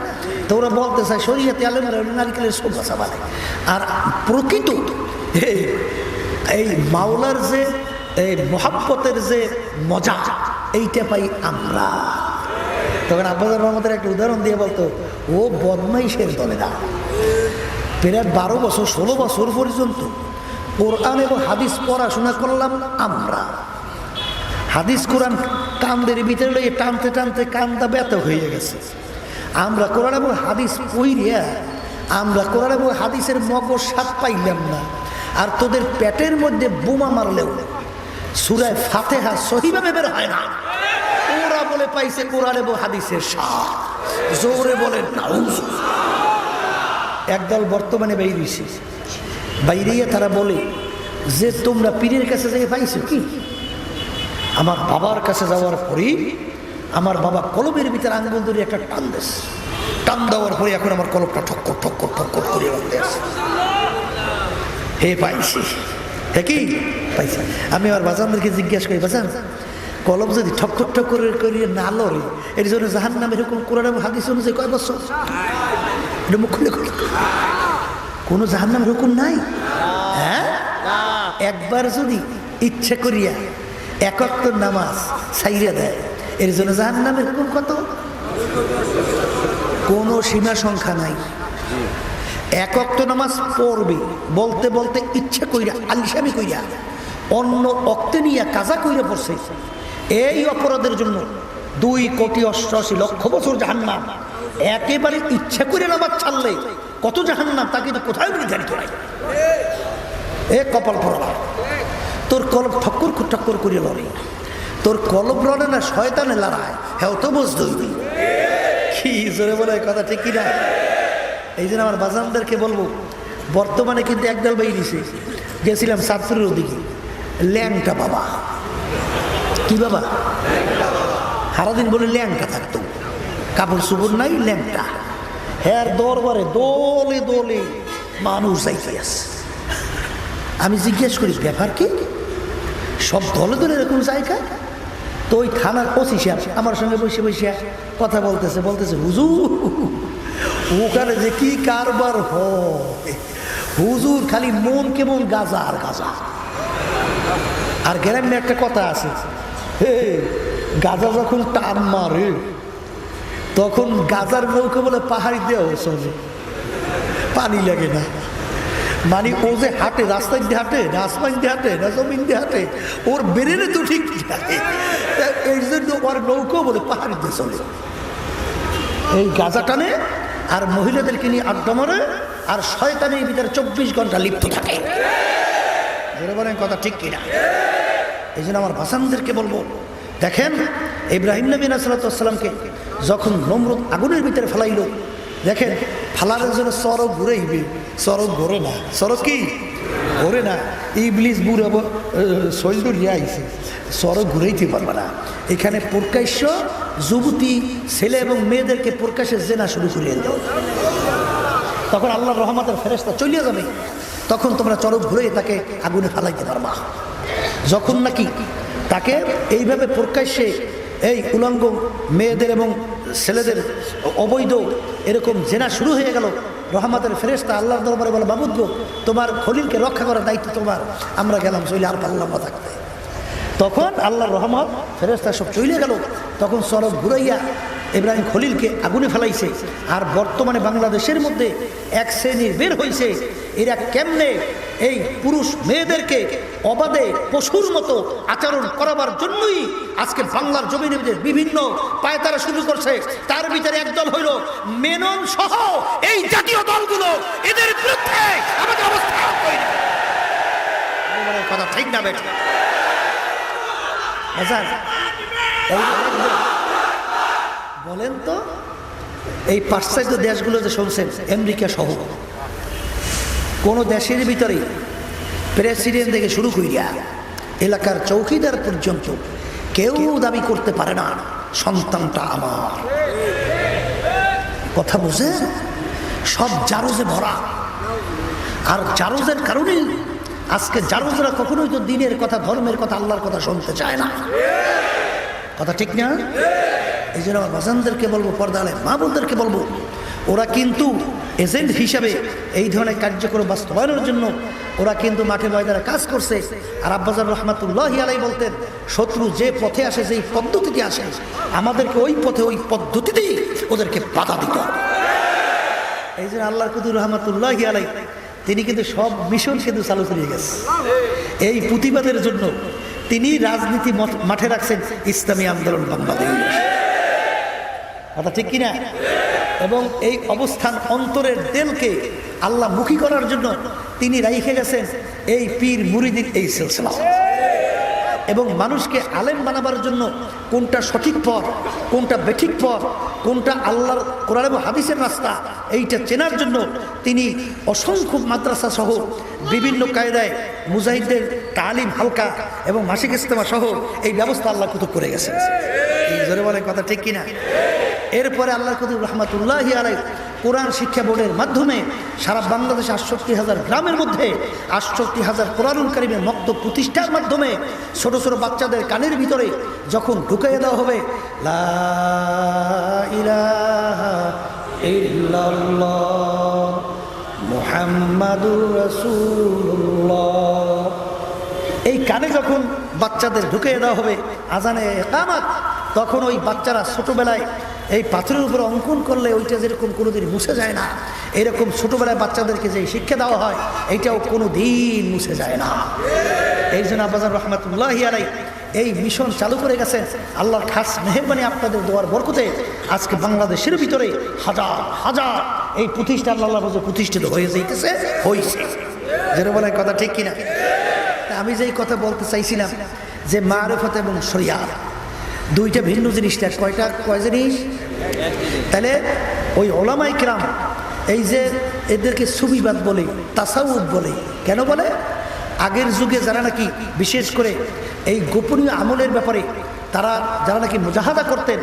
তো ওরা বলতে চায় শরীয়তে আলেমরা নারিকেলের সোজা বানায়। আর প্রকৃত এই মাওলার যে এই মহাব্বতের যে মজা, এইটা পাই আমরা। তখন আব্বাস রহমতের একটা উদাহরণ দিয়ে বলতো, ও বদমাইশের দলে না, প্রায় 12 বছর 16 বছর পর্যন্ত কোরআন এবং হাদিস পড়াশোনা করলাম আমরা। হাদিস কোরআন কান্দের ভিতরে লইয়ে টানতে টানতে কান্দা ব্যথা হয়ে গেছে। আমরা কোরআন এবং হাদিস পড়িয়া আমরা কোরআন এবং হাদিসের মগজ স্বাদ পাইলাম না। আর তোদের পেটের মধ্যে বোমা মারলেও সূরা ফাতিহা সহিভাবে বের হয় না। ওরা বলে পাইছে কোরআন এবং হাদিসের স্বাদ, জোরে বলেন নাউজুবিল্লাহ। একদল বর্তমানে বাইরেছে, বাইরেইয়া তারা বলে যে তোমরা পীরের কাছে যেয়ে পাইছো কি? আমার বাবার কাছে যাওয়ার পরেই আমার বাবা কলমের ভিতরে আঙ্গুল ধরে একটা টান দিয়েছে, টান দেওয়ার পরে এখন আমার কলমটা ঠক্কর ঠক্কর ঠক্কর করে বাঁধতে আছে। হে পাইছি, হ্যাঁ কি পাইছি? আমি আমার বাজানদেরকে জিজ্ঞাসা করি, বাজান কলম যদি ঠক্কর ঠক্কর করিয়ে না লড়ে, এর জন্য জাহান্নামে এরকম কোরআন এবং হাদিস অনুযায়ী কয় বছর? এটা মুখ খুলে কোনো জাহান্নামের হুকুম নাই। হ্যাঁ, একবার যদি ইচ্ছে করিয়া একাত্তর নামাজ ছাইরা দেয়, এর জন্য জাহান্নামের হুকুম কত? কোনো সীমা সংখ্যা নাই। একাত্তর নামাজ পড়বে বলতে বলতে ইচ্ছা কইরা আলিশামি কইরা অন্য অক্তে নিয়ে কাজা কইরা পড়ছে, এই অপরাধের জন্য 2,88,00,000 বছর জাহান্নাম। একেবারে ইচ্ছা করে নামাজ ছাড়লে কত জাহান্নাম তা কিন্তু কোথায় নির্ধারিত নাই। এ কপাল পড়া, তোর কলব ঠক্কর ঠক্কর করে লড়ে, তোর কলব লড়ে না শয়তানে লড়ায়। হ্যাঁ তো বুঝতে কি জোরে বলে কথা ঠিক কিনা? এই জন্য আমার বাজানদেরকে বলবো, বর্তমানে কিন্তু একদল বাই দিছে। গেছিলাম সাতপুরের ওদিকে, ল্যাংটা বাবা। কি বাবা? সারাদিন বলে ল্যাংটা থাকতো, কাপড় চোপড় নাই, ল্যাংটা। হ্যাঁ, দরবারে দলে দলে মানুষ যাইতে আছে। আমি জিজ্ঞেস করি ব্যাপার কি, সব দলে দলে এরকম জায়গা? তো ওই থানার ওসি সাহেব আমার সঙ্গে বসে বসে কথা বলতেছে, হুজুর ওখানে যে কি কারবার হয়, হুজুর খালি মন কেমন গাজা আর গাজা। আর গ্রামে একটা কথা আছে, গাজা যখন টান মারে তখন গাজার নৌকা বলে পাহাড়ি দেওয়া চলে, পানি লাগে না। মানে ও যে হাঁটে, রাস্তায় দিয়ে হাঁটে না, আসমান দিয়ে হাঁটে না, জমিন দিয়ে হাঁটে, ওর বেরেনে তো ঠিক থাকে। এই জন্য ওর নৌকা বলে পাহাড়ি দিয়ে চলে। এই গাজা টানে আর মহিলাদেরকে নিয়ে আড্ডা মারে, আর শয়তানের ভিতরে 24 ঘন্টা লিপ্ত থাকে। বলেন কথা ঠিক কিনা? এই জন্য আমার ভাসানদেরকে বলবো, দেখেন ইব্রাহিম নবী সালাতু যখন নমরুদ আগুনের ভিতরে ফেলাইল, দেখেন ফালারের জন্য চরক ঘুরেইবে, চরক ঘোরে না। চরক কি ঘোরে না? ইবলিস বুড়ো শৈল আইছে, চরক ঘুরেইতে পারবে না। এখানে প্রকাশ্য যুবতী ছেলে এবং মেয়েদেরকে প্রকাশ্যে জেনা শুরু করিয়ে দাও। তখন আল্লাহর রহমতের ফেরেশতা চলিয়ে যাবে, তখন তোমরা চরক ঘুরে তাকে আগুনে ফালাইতে পারবা। যখন নাকি তাকে এইভাবে প্রকাশ্যে এই উলঙ্গ মেয়েদের এবং ছেলেদের অবৈধ এরকম জেনা শুরু হয়ে গেল, রহমতের ফেরেশতা আল্লাহর দরবারে বলে, মাবুদ গো, তোমার খলিলকে রক্ষা করার দায়িত্ব তোমার, আমরা গেলাম, চলে আর পারলাম না থাকতে। তখন আল্লাহর রহমত ফেরেশতা সব চলে গেল, তখন চরক ঘুরাইয়া ইব্রাহিম খলিলকে আগুনে ফেলাইছে। আর বর্তমানে বাংলাদেশের মধ্যে এক শ্রেণীর বের হয়েছে, এরা কেমনে এই পুরুষ মেয়েদেরকে অবাধে পশুর মতো আচরণ করাবার জন্যই আজকে বাংলার জমিনে বিভিন্ন পায়তারা শুরু করছে। তার ভিতরে একদল হইল মেনন সহ এই জাতীয় দলগুলো, এদের বিরুদ্ধে আমাদের অবস্থা কথা ঠিক না বেটা? বলেন তো, এই পাশ্চাত্য দেশগুলো যে শুনছেন, আমেরিকা সহ কোন দেশের ভিতরে প্রেসিডেন্ট থেকে শুরু করিয়া এলাকার চৌকিদার পর্যন্ত কেউ দাবি করতে পারে না সন্তানটা আমার। কথা বুঝে? সব জারজে ভরা। আর জারজের কারণেই আজকে জারজরা কখনোই তো দিনের কথা, ধর্মের কথা, আল্লাহর কথা শুনতে চায় না। কথা ঠিক না? এই জন্য আমার বাজানদেরকে বলবো, পর্দালে মা বোনদেরকে বলবো, ওরা কিন্তু এজেন্ট হিসাবে এই ধরনের কার্যক্রম বাস্তবায়নের জন্য ওরা কিন্তু মাঠে ময়দানে কাজ করছে। আর আব্বাজান রহমাতুল্লাহি আলাইহি বলতেন, শত্রু যে পথে আসে, যেই পদ্ধতিতে আসে, আমাদেরকে ওই পথে, ওই পদ্ধতিতেই ওদেরকে বাধা দিতে হবে। এই জন্য আল্লাহর কুদুর রহমাতুল্লাহি আলাইহি তিনি কিন্তু সব মিশন কিন্তু চালু করে গেছে এই প্রতিবাদের জন্য। তিনি রাজনীতি মাঠে রাখছেন ইসলামী আন্দোলন বাংলাদেশ। কথা ঠিক কিনা? এবং এই অবস্থান অন্তরের দিলকে আল্লাহমুখী করার জন্য তিনি রাইখে গেছেন এই পীর মুরিদের এই সিলসিলা। এবং মানুষকে আলেম বানাবার জন্য কোনটা সঠিক পথ, কোনটা বেঠিক পথ, কোনটা আল্লাহর কোরআন এবং হাদিসের রাস্তা, এইটা চেনার জন্য তিনি অসংখ্য মাদ্রাসা সহ বিভিন্ন কায়দায় মুজাহিদদের তালিম হালকা এবং মাসিক ইজতেমা সহ এই ব্যবস্থা আল্লাহ কুতুব করে গেছেন। এই জোরে বলে কথা ঠিক কিনা? এরপরে আল্লাহ কুতুব রহমাতুল্লাহি আলাইহি কোরআন শিক্ষা বোর্ডের মাধ্যমে সারা বাংলাদেশে 68,000 গ্রামের মধ্যে 68,000 কোরআনুল কারীমের মক্তব প্রতিষ্ঠার মাধ্যমে ছোট ছোট বাচ্চাদের কানের ভিতরে যখন ঢুকাইয়ে দেওয়া হবে লা ইলাহা ইল্লাল্লাহ মুহাম্মাদুর রাসূলুল্লাহ, এই কানে যখন বাচ্চাদের ঢুকিয়ে দেওয়া হবে আজানে ইকামত, তখন ওই বাচ্চারা ছোটবেলায় এই পাথরের উপরে অঙ্কন করলে ওইটা যেরকম কোনোদিন মুছে যায় না, এরকম ছোটবেলায় বাচ্চাদেরকে যে শিক্ষা দেওয়া হয় এইটাও কোনো দিন মুছে যায় না। এই জন্য আব্বাজান রহমাতুল্লাহি আলাইহি এই মিশন চালু করে গেছেন। আল্লাহর খাস মেহেরবানি, আপনাদের দোয়ার বরকতে আজকে বাংলাদেশের ভিতরে হাজার হাজার এই প্রতিষ্ঠান আল্লাহ প্রতিষ্ঠিত হয়ে যাইতেছে, হয়েছে। যেটা বলে কথা ঠিক কিনা? আমি যেই কথা বলতে চাইছিলাম যে মারিফত এবং শরিয়াত দুইটা ভিন্ন জিনিস। কয় জিনিস? তাহলে ওই ওলামায়ে কেরাম এই যে এদেরকে সুফিবাদ বলে, তাসাউফ বলে। কেন বলে? আগের যুগে যারা নাকি বিশেষ করে এই গোপনীয় আমলের ব্যাপারে যারা নাকি মুজাহাদা করতেন,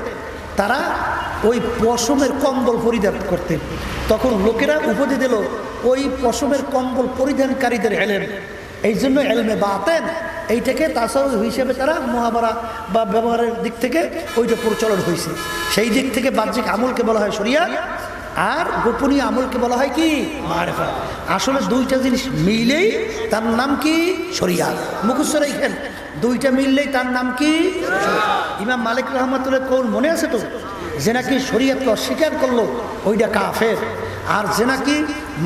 তারা ওই পশমের কম্বল পরিধান করতেন। তখন লোকেরা উপদে দিল ওই পশমের কম্বল পরিধানকারীদের এলেম, এই জন্য এলমে বাতেন এইটাকে তাসাউফ হিসেবে তারা মুহাবারা বা ব্যবহারের দিক থেকে ওইটা প্রচলন হয়েছে। সেই দিক থেকে বাহ্যিক আমলকে বলা হয় শরিয়াত, আর গোপনীয় আমলকে বলা হয় কি মারিফাত। আসলে দুইটা জিনিস মিলেই তার নাম কি শরিয়াত। মুখস্থ রাখেন, দুইটা মিললেই তার নাম কি? ইমাম মালিক রহমাতুল্লাহ কৌল মনে আছে তো, যে নাকি শরিয়াতকে অস্বীকার করলো ওইটা কাফের, আর যে নাকি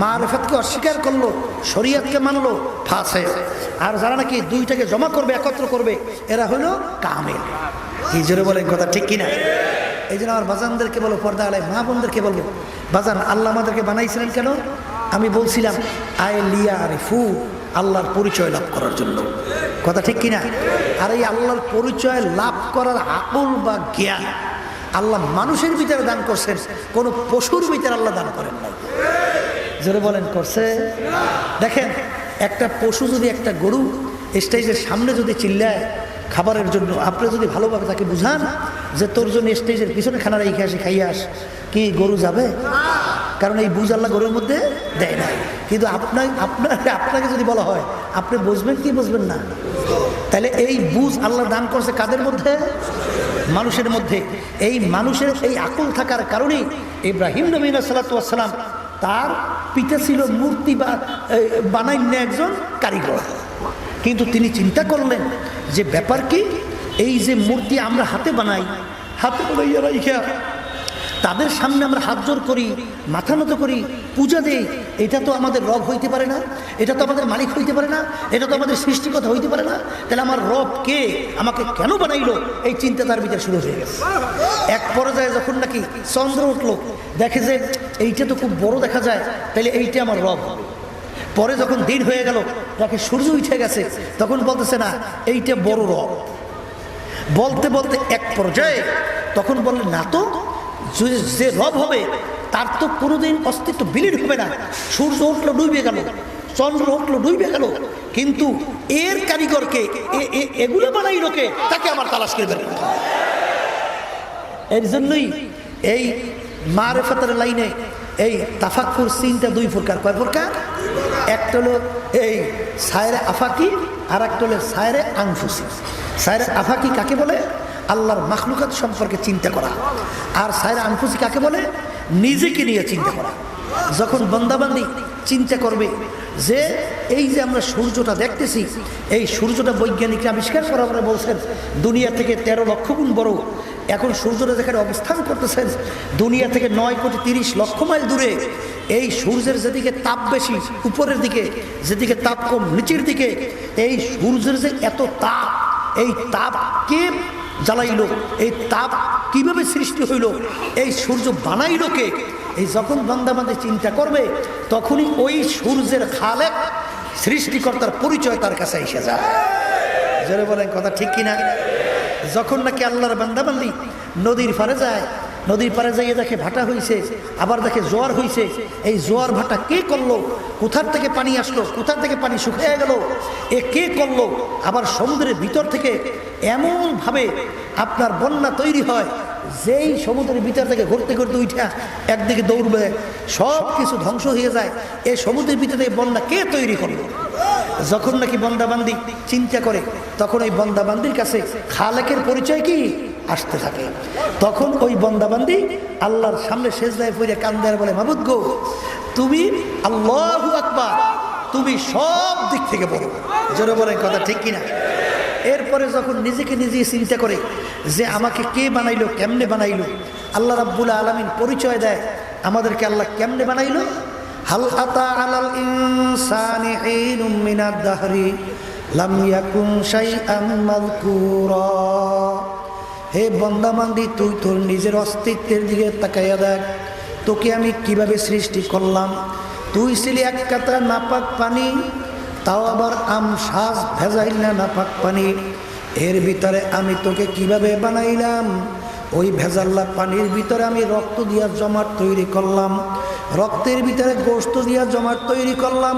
মারিফাতকে অস্বীকার করলো শরিয়াতকে মানলো ফাসেক। আর যারা নাকি দুইটাকে জমা করবে, একত্র করবে, এরা হলো কামেল। এই জোরে বলেন কথা ঠিক কিনা? এই জন্য আমার বাজানদেরকে বলো, পর্দা আলাই মা বোনদেরকে বলবো, বাজান আল্লাহ আমাদেরকে বানাইছিলেন কেন? আমি বলছিলাম আয় লিয়া আরিফু, আল্লাহর পরিচয় লাভ করার জন্য। কথা ঠিক কিনা? আর এই আল্লাহর পরিচয় লাভ করার আকল বা জ্ঞান আল্লাহ মানুষের ভিতরে দান করছেন, কোনো পশুর ভিতরে আল্লাহ দান করেন নাই। জোরে বলেন করছে? দেখেন, একটা পশু যদি একটা গরু স্টেজের সামনে যদি চিল্লায় খাবারের জন্য, আপনি যদি ভালোভাবে তাকে বুঝান যে তোর জন্য স্টেজের পিছনে খানা রেখে আসি, খাইয়ে আস, কি গরু যাবে? কারণ এই বুঝ আল্লাহ গরুর মধ্যে দেয় না। কিন্তু আপনাকে যদি বলা হয়, আপনি বুঝবেন কি বুঝবেন না? তাহলে এই বুঝ আল্লাহ দান করছে কাদের মধ্যে? মানুষের মধ্যে। এই মানুষের এই আকল থাকার কারণেই ইব্রাহিম নবী সাল্লাল্লাহু আলাইহি ওয়াসাল্লাম, তার পিতা ছিল মূর্তি বানাইন একজন কারিগর, কিন্তু তিনি চিন্তা করলেন যে ব্যাপার কি, এই যে মূর্তি আমরা হাতে বানাই, হাতে বানাইয়া রাইখা তাদের সামনে আমরা হাত জোর করি, মাথা নত করি, পূজা দেই, এটা তো আমাদের রব হইতে পারে না, এটা তো আমাদের মালিক হইতে পারে না, এটা তো আমাদের সৃষ্টিকর্তা হইতে পারে না। তাহলে আমার রব কে? আমাকে কেন বানাইলো? এই চিন্তা তার ভিতরে শুরু হয়ে গেছে। এক পর্যায়ে যখন নাকি চন্দ্র উঠলো, দেখে যে এইটা তো খুব বড় দেখা যায়, তাহলে এইটা আমার রব। পরে যখন দিন হয়ে গেল, দেখে সূর্য উঠে গেছে, তখন বলতেছে না এইটা বড় রব। বলতে বলতে এক পর্যায়ে তখন বললেন না তো, যে রব হবে তার তো কোনোদিন অস্তিত্ব বিলীন হবে না। সূর্য উঠলো ডুবে গেল, চন্দ্র উঠলো ডুবে গেল, কিন্তু এর কারিগরকে, এগুলো বানাই লোকে, তাকে আমার তালাশ করে বের করতে হবে। এর জন্যই এই মারিফাতের লাইনে এই তাফাক্কুর চিন্তা দুই প্রকার। কয় প্রকার? একটা হলো এই সায়রে আফাকি, আর একটা হলো সায়রে আনফুসি। সায়রে আফাকি কাকে বলে? আল্লাহর মাখলুকাত সম্পর্কে চিন্তা করা। আর সায়রে আনফুসি কাকে বলে? নিজেকে নিয়ে চিন্তা করা। যখন বান্দাবান্দি চিন্তা করবে যে এই যে আমরা সূর্যটা দেখতেছি, এই সূর্যটা বৈজ্ঞানিকরা আবিষ্কার করার পরে বলছেন দুনিয়া থেকে 13 লক্ষ গুণ বড়। এখন সূর্যটা যেখানে অবস্থান করতেছেন দুনিয়া থেকে 9,30,00,000 মাইল দূরে, এই সূর্যের যেদিকে তাপ বেশি উপরের দিকে, যেদিকে তাপ কম নিচের দিকে, এই সূর্যের যে এত তাপ, এই তাপ কে জ্বালাইলো? এই তাপ কিভাবে সৃষ্টি হইল? এই সূর্য বানাইলো কে? এই যখন বান্দাবান্দি চিন্তা করবে, তখনই ওই সূর্যের খালেক সৃষ্টিকর্তার পরিচয় তার কাছে এসে যায়। জোরে বলেন কথা ঠিক কিনা? যখন নাকি আল্লাহর বান্দাবান্দি নদীর পারে যায়, নদীর পারে যাইয়ে দেখে ভাটা হইছে, আবার দেখে জোয়ার হইছে, এই জোয়ার ভাটা কে করলো? কোথার থেকে পানি আসলো? কোথার থেকে পানি শুকিয়ে গেল? এ কে করলো? আবার সমুদ্রের ভিতর থেকে এমনভাবে আপনার বন্যা তৈরি হয়, যেই সমুদ্রের ভিতর থেকে ঘুরতে ঘুরতে উঠা একদিকে দৌড়বে, সব কিছু ধ্বংস হয়ে যায়। এই সমুদ্রের ভিতর থেকে বন্যা কে তৈরি করলো? যখন নাকি বন্দাবান্দি চিন্তা করে, তখন ওই বন্দাবান্দির কাছে খালেকের পরিচয় কি আসতে থাকে। তখন ওই বন্দাবান্দি আল্লাহর সামনে সেজদায় পড়ে কান্দে আর বলে, মাবুদ গো, তুমি আল্লাহু আকবার, তুমি সব দিক থেকে বড়। জোরে বলেন কথা ঠিক কিনা? এরপরে যখন নিজেকে নিজে চিন্তা করে যে আমাকে কে বানাইলো, কেমনে বানাইলো, আল্লাহ রাব্বুল আলামিন পরিচয় দেয় আমাদেরকে আল্লাহ কেমনে বানাইলো। হাল আতা আলাল ইনসানি হিনুম মিনাদ দাহরি লাম ইয়াকুন শাইআন মাযকুরা। হে বান্দাবান্দি, তুই তোর নিজের অস্তিত্বের দিকে তাকাইয়া দেখ, তোকে আমি কিভাবে সৃষ্টি করলাম। তুই ছিলি এক কাতরা নাপাক পানি, তাও আবার আমসাজ ভেজাইল না নাপাক পানি। এর ভিতরে আমি তোকে কিভাবে বানাইলাম, ওই ভেজাল্লা পানির ভিতরে আমি রক্ত দিয়া জমাট তৈরি করলাম। রক্তের ভিতরে গোশত দিয়া জমাট তৈরি করলাম,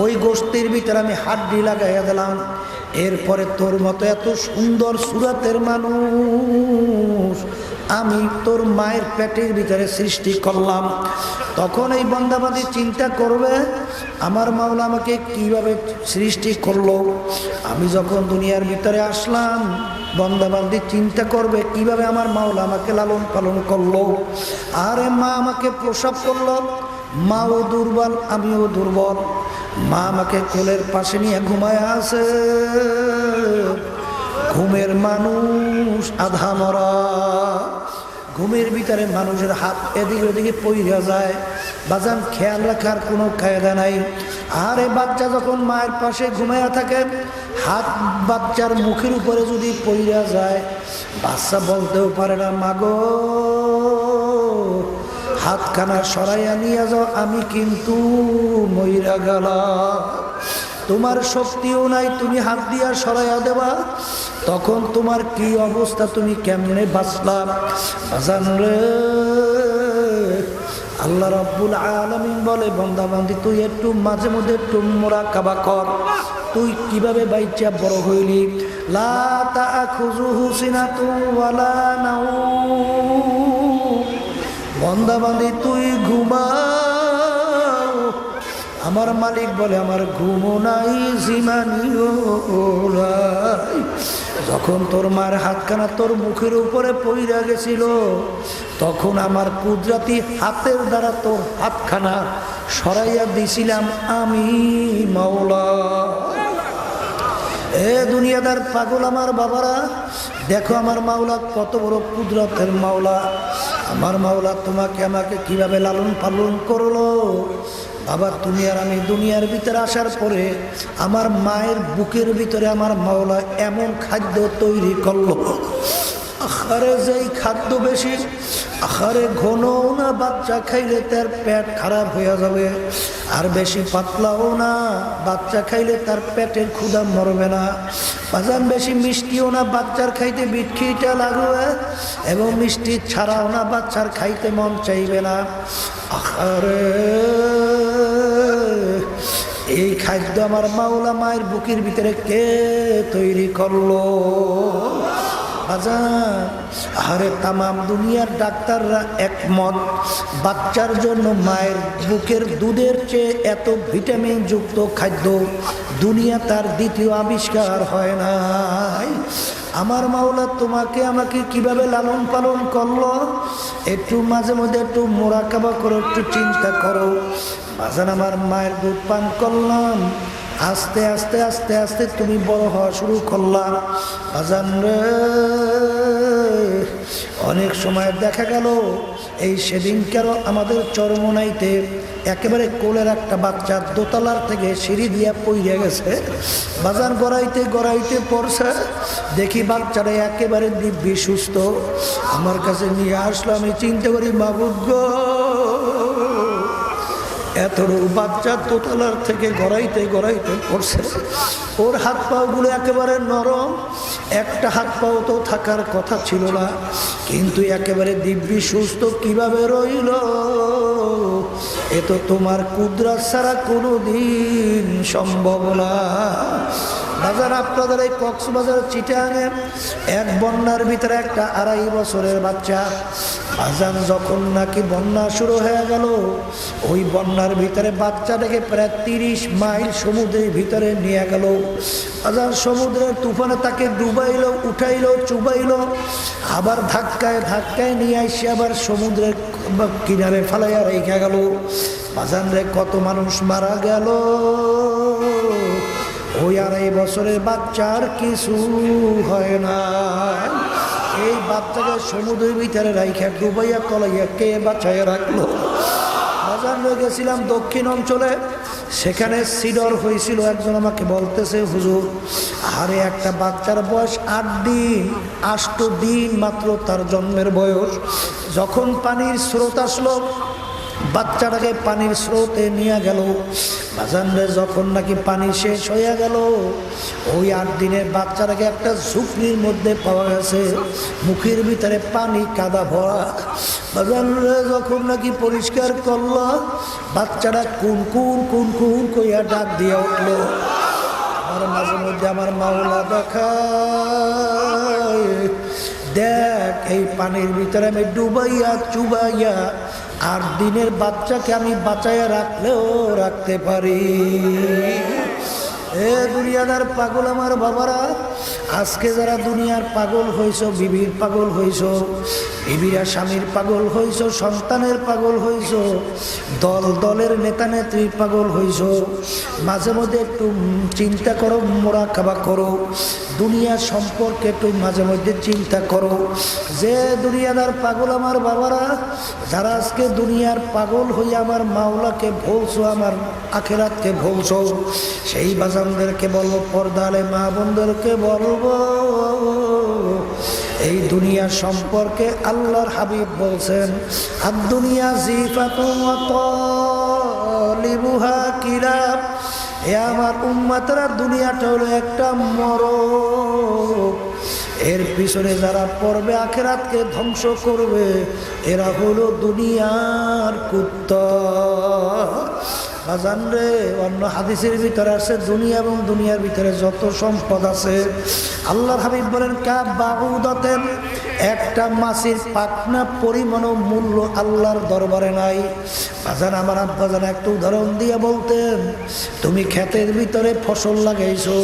ওই গোশতের ভিতরে আমি হাড্ডি লাগাইয়া দিলাম। এরপরে তোর মতো এত সুন্দর সুরাতের মানুষ আমি তোর মায়ের পেটের ভিতরে সৃষ্টি করলাম। তখন এই বান্দাবাদী চিন্তা করবে আমার মাওলা আমাকে কিভাবে সৃষ্টি করলো। আমি যখন দুনিয়ার ভিতরে আসলাম, বান্দাবাদী চিন্তা করবে কিভাবে আমার মাওলা আমাকে লালন পালন করলো। আরে মা আমাকে প্রসব করলো, মাও দুর্বল আমিও দুর্বল, মা আমাকে কোলের পাশে নিয়ে ঘুমায় আছে, ঘুমের মানুষ আধা মরা। ঘুমের ভিতরে মানুষের হাত এদিকে ওদিকে পইরা যায়, বাজান খেয়াল রাখার কোনো কায়দা নাই। আরে বাচ্চা যখন মায়ের পাশে ঘুমায়া থাকে, হাত বাচ্চার মুখের উপরে যদি পইরা যায়, বাচ্চা বলতেও পারে না মাগো হাতখানা সরাইয়া নিয়ে যাও, আমি কিন্তু মইরা গেলাম। তোমার শক্তিও নাই, তুমি হাত দিয়া সরাইয়া দেবা, তখন তোমার কি অবস্থা, তুমি কেমনে বাঁচলা। বাজান রে, আল্লাহ রাব্বুল আলামিন বলে বান্দা বান্দি তুই একটু মাঝে মধ্যে একটু মুরাকাবা কর, তুই কিভাবে বাইচা বড় হইলি। লা তাখুযুহু সিনাতুন ওয়ালা নাওম, বান্দা বান্দি তুই ঘুমাও, আমার মালিক বলে আমার ঘুমও নাই জিমানিও নাই। যখন তোর মায়ের হাতখানা তোর মুখের উপরে পইরা গেছিল, তখন আমার কুদরতি হাতের দ্বারা তোর হাতখানা সরাইয়া দিছিলাম আমি মাওলা। এ দুনিয়াদার পাগল আমার বাবারা, দেখো আমার মাওলা কত বড় কুদরতের মাওলা। আমার মাওলা তোমাকে আমাকে কিভাবে লালন পালন করলো। বাবা তুমি আর আমি দুনিয়ার ভিতরে আসার পরে আমার মায়ের বুকের ভিতরে আমার মাওলা এমন খাদ্য তৈরি করলো, আহারে যেই খাদ্য বেশি, আহারে ঘনও না, বাচ্চা খাইলে তার পেট খারাপ হয়ে যাবে, আর বেশি পাতলাও না, বাচ্চা খাইলে তার পেটের ক্ষুধা মরবে না। বাজান বেশি মিষ্টিও না, বাচ্চার খাইতে বিটখিটা লাগবে, এবং মিষ্টি ছাড়াও না, বাচ্চার খাইতে মন চাইবে না। আহারে এই খাদ্য আমার মাওলা মায়ের বুকের ভিতরে কে তৈরি করলো। আরে তামাম দুনিয়ার ডাক্তাররা একমত, বাচ্চার জন্য মায়ের বুকের দুধের চেয়ে এত ভিটামিন যুক্ত খাদ্য দুনিয়া তার দ্বিতীয় আবিষ্কার হয় নাই। আমার মাওলা তোমাকে আমাকে কিভাবে লালন পালন করলো, একটু মাঝে মধ্যে একটু মুরাকাবা করো, একটু চিন্তা করো। বাজান আমার মায়ের দুধ পান করলাম, আস্তে আস্তে আস্তে আস্তে তুমি বড় হওয়া শুরু করলাম। বাজান রে, অনেক সময় দেখা গেল এই সেদিনকারও আমাদের চরমনাইতে একেবারে কোলের একটা বাচ্চা দোতলার থেকে সিঁড়ি দিয়া পইরে গেছে। বাজার গড়াইতে গড়াইতে পড়ছে, দেখি বাচ্চারা একেবারে দিব্যি সুস্থ। আমার কাছে নিয়ে আসলো, আমি চিন্তা করি মাবুদ গো, এতটুকু বাচ্চা দোতলার থেকে গড়াইতে গড়াইতে পড়ছে, ওর হাত পাগুলো একেবারে নরম, একটা হাত পাও তো থাকার কথা ছিল না, কিন্তু একেবারে দিব্যি সুস্থ কিভাবে রইল। এ তো তোমার কুদরত ছাড়া কোনোদিন সম্ভব না। বাজার আপনাদের এই কক্সবাজার চিটাগাঙে এক বন্যার ভিতরে একটা 2.5 বছরের বাচ্চা, বাজান যখন নাকি বন্যা শুরু হয়ে গেল, ওই বন্যার ভিতরে বাচ্চাটাকে প্রায় 30 মাইল সমুদ্রের ভিতরে নিয়ে গেল। বাজার সমুদ্রের তুফানে তাকে ডুবাইলো, উঠাইলো, চুবাইলো, আবার ধাক্কায় ধাক্কায় নিয়ে আসে আবার সমুদ্রের কিনারে ফালাইয়া রেখে গেল। বাজান রে, কত মানুষ মারা গেল। ওই 2.5 বছরের বাচ্চার কিছু হয় না। এই বাচ্চাকে সমুদ্রের ভিতরে রাইখা ডুবাইয়া তলাইয়া কে বাঁচাইয়া রাখলো। বাজার হয়ে গেছিলাম দক্ষিণ অঞ্চলে, সেখানে সিডর হয়েছিল। একজন আমাকে বলতেছে, হুজুর আরে একটা বাচ্চার বয়স 8 দিন, 8 দিন মাত্র তার জন্মের বয়স, যখন পানির স্রোত আসলো বাচ্চাটাকে পানির স্রোতে নিয়ে গেল। বাজানরে যখন নাকি পানি শেষ হয়ে গেল, ওই 8 দিনের বাচ্চাটাকে একটা ঝুঁকনির মধ্যে পাওয়া গেছে, মুখের ভিতরে পানি কাদা ভরা। বাজারে যখন নাকি পরিষ্কার করলো, বাচ্চারা কুন কুন কুন কুন কইয়া ডাক দিয়ে উঠলো। আমার মাঝে মধ্যে আমার মাওলা দেখায়, দেখ এই পানির ভিতরে আমি ডুবাইয়া চুবাইয়া 8 দিনের বাচ্চাকে আমি বাঁচাইয়া রাখলেও রাখতে পারি। এ দুনিয়াদার পাগল আমার বাবারা, আজকে যারা দুনিয়ার পাগল হইছ, বিবির পাগল হইছ, বিবিরা স্বামীর পাগল হইছ, সন্তানের পাগল হইছ, দলের নেতা নেত্রীর পাগল হইছ, মাঝে মধ্যে একটু চিন্তা করো, মোরাকাবা করো, দুনিয়া সম্পর্কে একটু মাঝে মধ্যে চিন্তা করো। যে দুনিয়াদার পাগল আমার বাবারা, যারা আজকে দুনিয়ার পাগল হইয়া আমার মাওলাকে ভুলছো, আমার আখিরাতকে ভুলছো, সেই বাজানদেরকে বলবো, পর্দালে মা বোনদেরকে বলবো, এই দুনিয়া সম্পর্কে আল্লাহর হাবিব বলছেন, আদ দুনিয়া জিফাতুন ওয়া তালিবুহা কিরাম। এ আমার উম্মতরা, দুনিয়াটা হলো একটা মরক, এর পিছনে যারা পড়বে আখিরাতকে ধ্বংস করবে, এরা হলো দুনিয়ার কুত্তা। বাজান রে, অন্য হাদিসের ভিতরে আছে, দুনিয়া এবং দুনিয়ার ভিতরে যত সম্পদ আছে, আল্লাহর হাবিব বলেন, কাবাউদাতেন, একটা মাছের পাখনা পরিমাণও মূল্য আল্লাহর দরবারে নাই। বাজান আমার আব্বাজান একটা উদাহরণ দিয়ে বলতেন, তুমি ক্ষেতের ভিতরে ফসল লাগাইছো,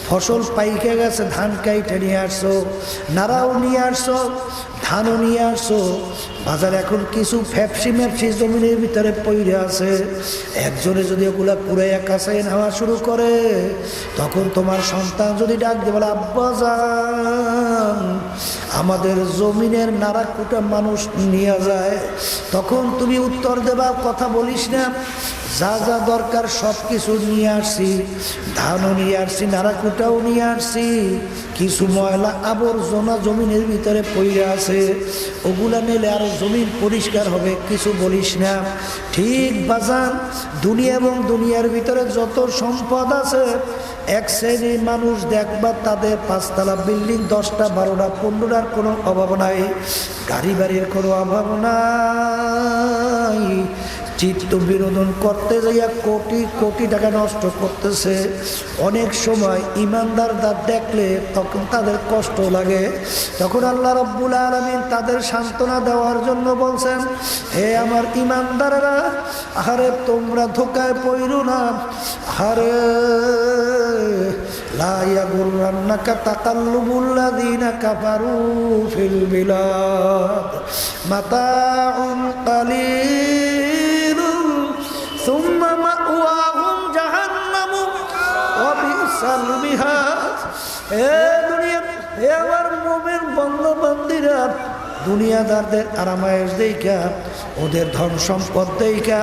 ফসল পাইকে গেছে, ধান কাইটে নিয়ে আসছো, নাড়াও নিয়ে আসছো, ধানও নিয়ে আসছো, বাজার এখন কিছু ফ্যাপসি ম্যাপসি জমিনের ভিতরে পইরে আছে। একজনে যদি ওগুলা কুড়াইয়া কাছাই নেওয়া শুরু করে, তখন তোমার সন্তান যদি ডাক দিয়ে বলে, আব্বাজান আমাদের জমিনের নাড়াকুটা মানুষ নিয়ে যায়, তখন তুমি উত্তর দেবা, কথা বলিস না, যা যা দরকার সব কিছু নিয়ে আসছি, ধানও নিয়ে আসছি, নাড়াকুটাও নিয়ে আসছি, কিছু ময়লা আবর্জনা জমিনের ভিতরে পড়ে আছে, ওগুলা নিলে আরো জমিন পরিষ্কার হবে, কিছু বলিস না। ঠিক বাজান, দুনিয়া এবং দুনিয়ার ভিতরে যত সম্পদ আছে, এক শ্রেণীর মানুষ দেখবা তাদের 5 তলা বিল্ডিং, 10টা 12টা 15টার কোনো অভাব নাই, গাড়ি বাড়ির কোনো অভাব নাই, চিত্ত বিনোদন করতে যাইয়া কোটি কোটি টাকা নষ্ট করতেছে। অনেক সময় ইমানদাররা দেখলে তখন তাদের কষ্ট লাগে, তখন আল্লাহ রাব্বুল আলামিন তাদের সান্ত্বনা দেওয়ার জন্য বলছেন, হে আমার ইমানদাররা, আরে তোমরা ধোকায় পড়ো না, আরে লা ইয়াগুররান্নাকা তাকাল্লুবুল্লাযীনা কাফারু ফিল বিলাদ মাতাউন কালীল সুম্মা মাওয়াহুম জাহান্নাম ওয়া বিসাল মিহাদ। হে দুনিয়া, হে আমার মুমিন বন্ধু-বান্ধবীরা, দুনিয়াদারদের আরামায়েশ দেখা, ওদের ধন সম্পদ দেখা,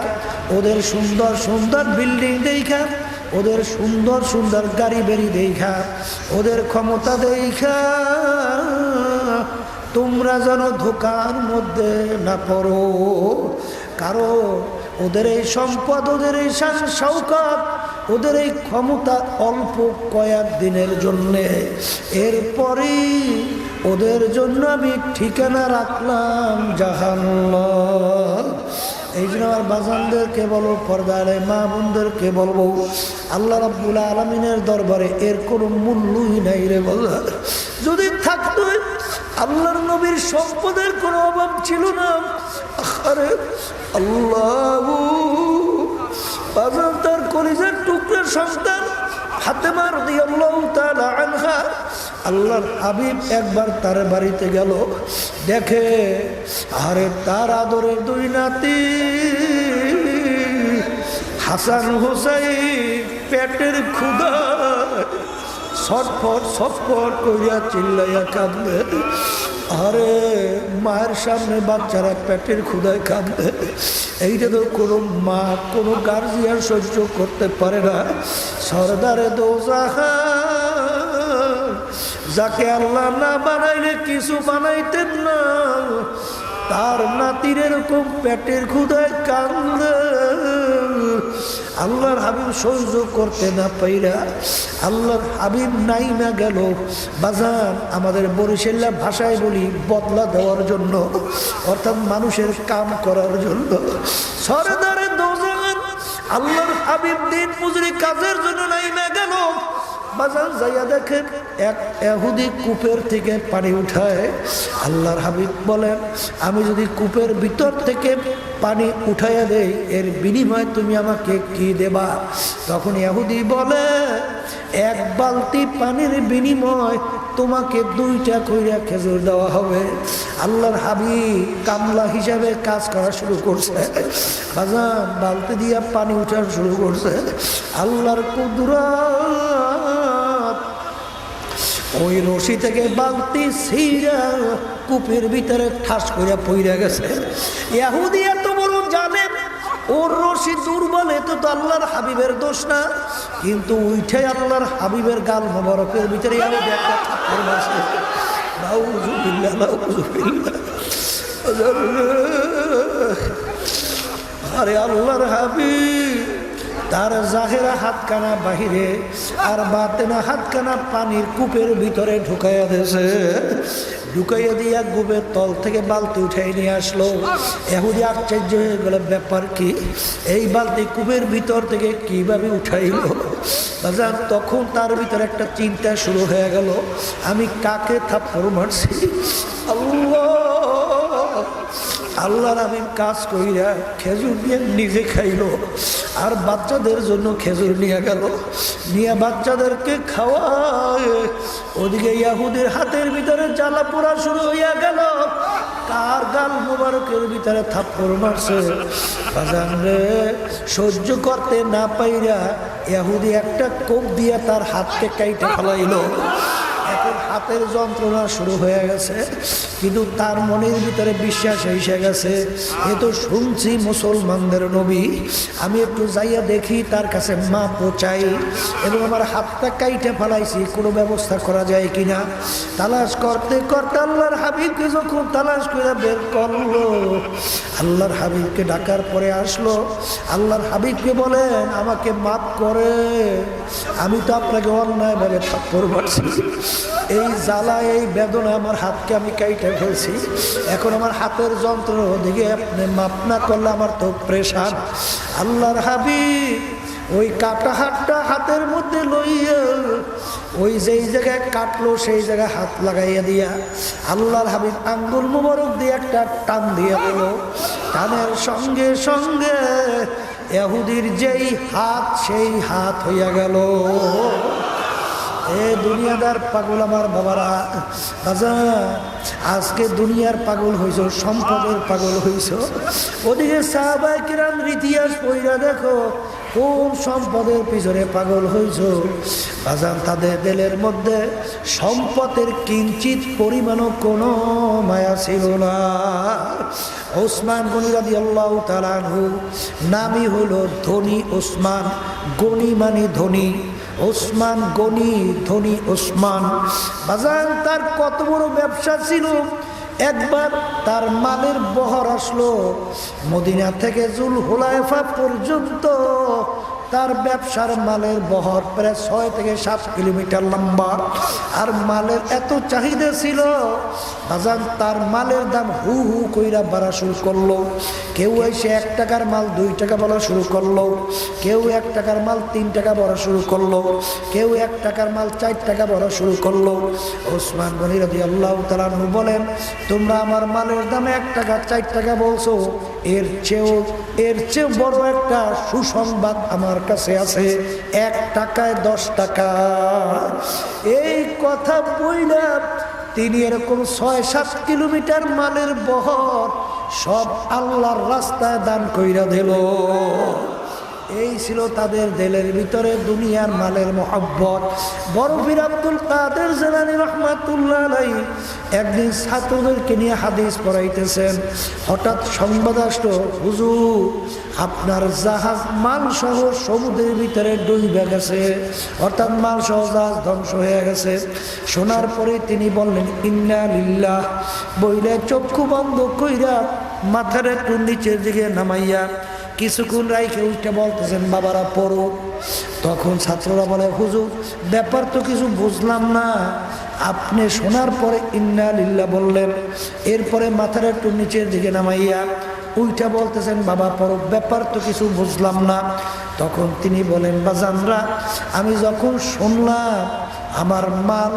ওদের সুন্দর সুন্দর বিল্ডিং দেখা, ওদের সুন্দর সুন্দর গাড়ি বেরি দেখা, ওদের ক্ষমতা দেখা, তোমরা যেন ধোকার মধ্যে না পড়ো। কারণ ওদের এই সম্পদ, ওদের এই শান শৌকত, ওদের এই ক্ষমতা অল্প কয়েক দিনের জন্যে, এরপরই ওদের জন্য আমি ঠিকানা রাখলাম জাহান্নাম। এই জন্য আমার বাজানদেরকে বলবো, পর্দারে মা বোনদেরকে বলবো, আল্লাহ রাব্বুল আলামিনের দরবারে এর কোনো মূল্যই নাই রে বলা। যদি থাকতো, আল্লাহর নবীর সম্পদের কোনো অভাব ছিল না। আরে আল্লাহ, বাজান তার কলিজার টুকরার সন্তান ফাতেমা রাদিয়াল্লাহু তাআলা আনহা, আল্লাহর হাবিব একবার তার বাড়িতে গেল, দেখে আরে তার আদরের 2 নাতি হাসান হুসাইন পেটের ক্ষুধা ছটফট ছটফট করিয়া চিল্লাইয়া কাঁদবে। আরে মায়ের সামনে বাচ্চারা পেটের ক্ষুধায় কাঁদবে, এইটা তো কোনো মা, কোনো গার্জিয়ান সহ্য করতে পারে না। সরদারে দোজাহান, যাকে আল্লাহ না বানাইলে কিছু বানাইতেন না, তার নাতির এরকম পেটের ক্ষুধায় কান্দে। আল্লাহর হাবিব সহ্য করতে না পাইরা আল্লাহর হাবিব নাই না গেল বাজান, আমাদের বরিশাল্লা ভাষায় বলি বদলা দেওয়ার জন্য, অর্থাৎ মানুষের কাম করার জন্য। সরদারে দোজান আল্লাহর হাবিব দিন মজুরি কাজের জন্য নাই না গেল বাজান, যাইয়া দেখেন এক ইহুদি কূপের থেকে পানি উঠায়। আল্লাহর হাবিব বলেন, আমি যদি কূপের ভিতর থেকে পানি উঠাইয়া দেই এর বিনিময়ে তুমি আমাকে কি দেবা? তখন ইহুদি বলে, এক বালতি পানির বিনিময় তোমাকে 2টা কইরা খেজুর দেওয়া হবে। আল্লাহর হাবিব কামলা হিসাবে কাজ করা শুরু করছে বাজান, বালতি দিয়া পানি উঠা শুরু করছে। আল্লাহর কুদরত, ওই রশি থেকে বালতি ছিঁড়া কূপের ভিতরে ঠাস কইরা পইরা গেছে। ইহুদি এত বড় জানে ওর রশি দুর্বল, এতো তো আল্লাহর হাবিবের দোষ না, কিন্তু উঠে আল্লাহর হাবিবের গাল মোবারকের ভিতরে ইহুদি একটা থাপ্পড় মারছে। নাউযুবিল্লাহ, নাউযুবিল্লাহ। আরে আল্লাহর হাবিব তার জাহেরা হাতখানা বাহিরে আর বাতেনা হাতখানা পানির কূপের ভিতরে ঢুকাইয়া দিয়েছে। ঢুকাইয়া দিয়া কূপের তল থেকে বালতি উঠাই নিয়ে আসলো। ইহুদি আশ্চর্য হয়ে গেল, ব্যাপার কি? এই বালতি কূপের ভিতর থেকে কিভাবে উঠাইলো? বাজার তখন তার ভিতরে একটা চিন্তা শুরু হয়ে গেল, আমি কাকে থাপ্পড় মারছি? আল্লাহর হাবিব কাজ কইরা খেজুর নিয়ে নিজে খাইলো আর বাচ্চাদের জন্য খেজুর নিয়ে গেল, নিয়ে বাচ্চাদেরকে খাওয়ায়। ওদিকে ইহুদির হাতের ভিতরে জ্বালা পোড়া শুরু হইয়া গেল। কার গাল মোবারকের ভিতরে থাপ্পড় মারছে বাজান রে, সহ্য করতে না পাইরা ইহুদি একটা কোপ দিয়া তার হাতকে কাইটে ফেলাইল। এখন হাতের যন্ত্রণা শুরু হয়ে গেছে, কিন্তু তার মনের ভিতরে বিশ্বাস এসে গেছে, এ তো শুনছি মুসলমানদের নবী, আমি একটু যাইয়া দেখি তার কাছে মা পৌঁছাই এবং আমার হাতটা কাইটে ফেলাইছি, কোনো ব্যবস্থা করা যায় কিনা। তালাশ করতে করতে আল্লাহর হাবিবকে যখন তালাশ করে বের করলো, আল্লাহর হাবিবকে ডাকার পরে আসলো। আল্লাহর হাবিবকে বলেন, আমাকে মাফ করে, আমি তো আপনাকে অন্যায়ভাবে থাপ্পড় মারছি, এই জ্বালা এই বেদনা আমার হাতকে আমি কাইটে ফেলছি, এখন আমার হাতের যন্ত্রণা দিকে আপনি মাপ না করলে আমার তো প্রেশার। আল্লাহর হাবিব ওই কাটা হাতটা হাতের মধ্যে লইয়া ওই যেই জায়গায় কাটলো সেই জায়গায় হাত লাগাইয়া দিয়া আল্লাহর হাবিব আঙ্গুল মুবারক দিয়ে একটা টান দিয়ে দিল। টানের সঙ্গে সঙ্গে ইহুদির যেই হাত সেই হাত হইয়া গেল। এ দুনিয়াদার পাগল আমার বাবারা, আজকে দুনিয়ার পাগল হইছ, সম্পদের পাগল হইছ। ওদিকে সাহাবায়ে কিরাম ইতিহাস পড়া দেখো কোন সম্পদের পিছনে পাগল হইছ বাজান। তাদের দিলের মধ্যে সম্পদের কিঞ্চিত পরিমাণও কোনো মায়া ছিল না। ওসমান গনি রাদিয়াল্লাহু তাআলা আনহু নামই হলো ধনী ওসমান, গনি মানে ধনী, ওসমান গনি, ধনী ওসমান বাজান। তার কত বড় ব্যবসা ছিল, একবার তার মালের বহর আসলো মদিনা থেকে জুলহুলাইফা পর্যন্ত। তার ব্যবসার মালের বহর প্রায় 6 থেকে 7 কিলোমিটার লম্বা, আর মালের এত চাহিদা ছিল বাজান, তার মালের দাম হু হু কইরা বাড়া শুরু করলো। কেউ এসে 1 টাকার মাল 2 টাকা বলা শুরু করলো, কেউ 1 টাকার মাল 3 টাকা বলা শুরু করলো, কেউ 1 টাকার মাল 4 টাকা বলা শুরু করলো। ওসমান গনি রাদিয়াল্লাহু তাআলা আনহু বলেন, তোমরা আমার মালের দাম 1 টাকা 4 টাকা বলছো, এর চেয়েও বড় একটা সুসংবাদ আমার কাছে আছে, 1 টাকায় 10 টাকা। এই কথা বইলা তিনি এরকম 6-7 কিলোমিটার মালের বহর সব আল্লাহর রাস্তায় দান কইরা দিল। এই ছিল তাদের দিলের ভিতরে দুনিয়ার মালের মহব্বত। বড় পীর আব্দুল কাদের জিলানী রাহমাতুল্লাহ আলাইহি একদিন ছাত্রদেরকে নিয়ে হাদিস পড়াইতেছেন, হঠাৎ সংবাদ আসলো, হুজুর আপনার জাহাজ মাল সহ সমুদ্রের ভিতরে ডুবে গেছে, অর্থাৎ মাল সহ জাহাজ ধ্বংস হয়ে গেছে। শোনার পরে তিনি বললেন ইন্না লিল্লাহ, বইলে চক্ষু বন্ধ কইরা মাথার একটু নিচের দিকে নামাইয়া কিছুক্ষণ রাইখে উঠে বলতেছেন বাবারা পড়ো। তখন ছাত্ররা বলে হুজুর ব্যাপার তো কিছু বুঝলাম না, আপনি শোনার পরে ইন্না লিল্লাহ বললেন, এরপরে মাথার একটু নিচের দিকে নামাইয়া উইটা বলতেছেন বাবা পড়ো, ব্যাপার তো কিছু বুঝলাম না। তখন তিনি বলেন বাজানরা আমি যখন শুনলাম আমার মাল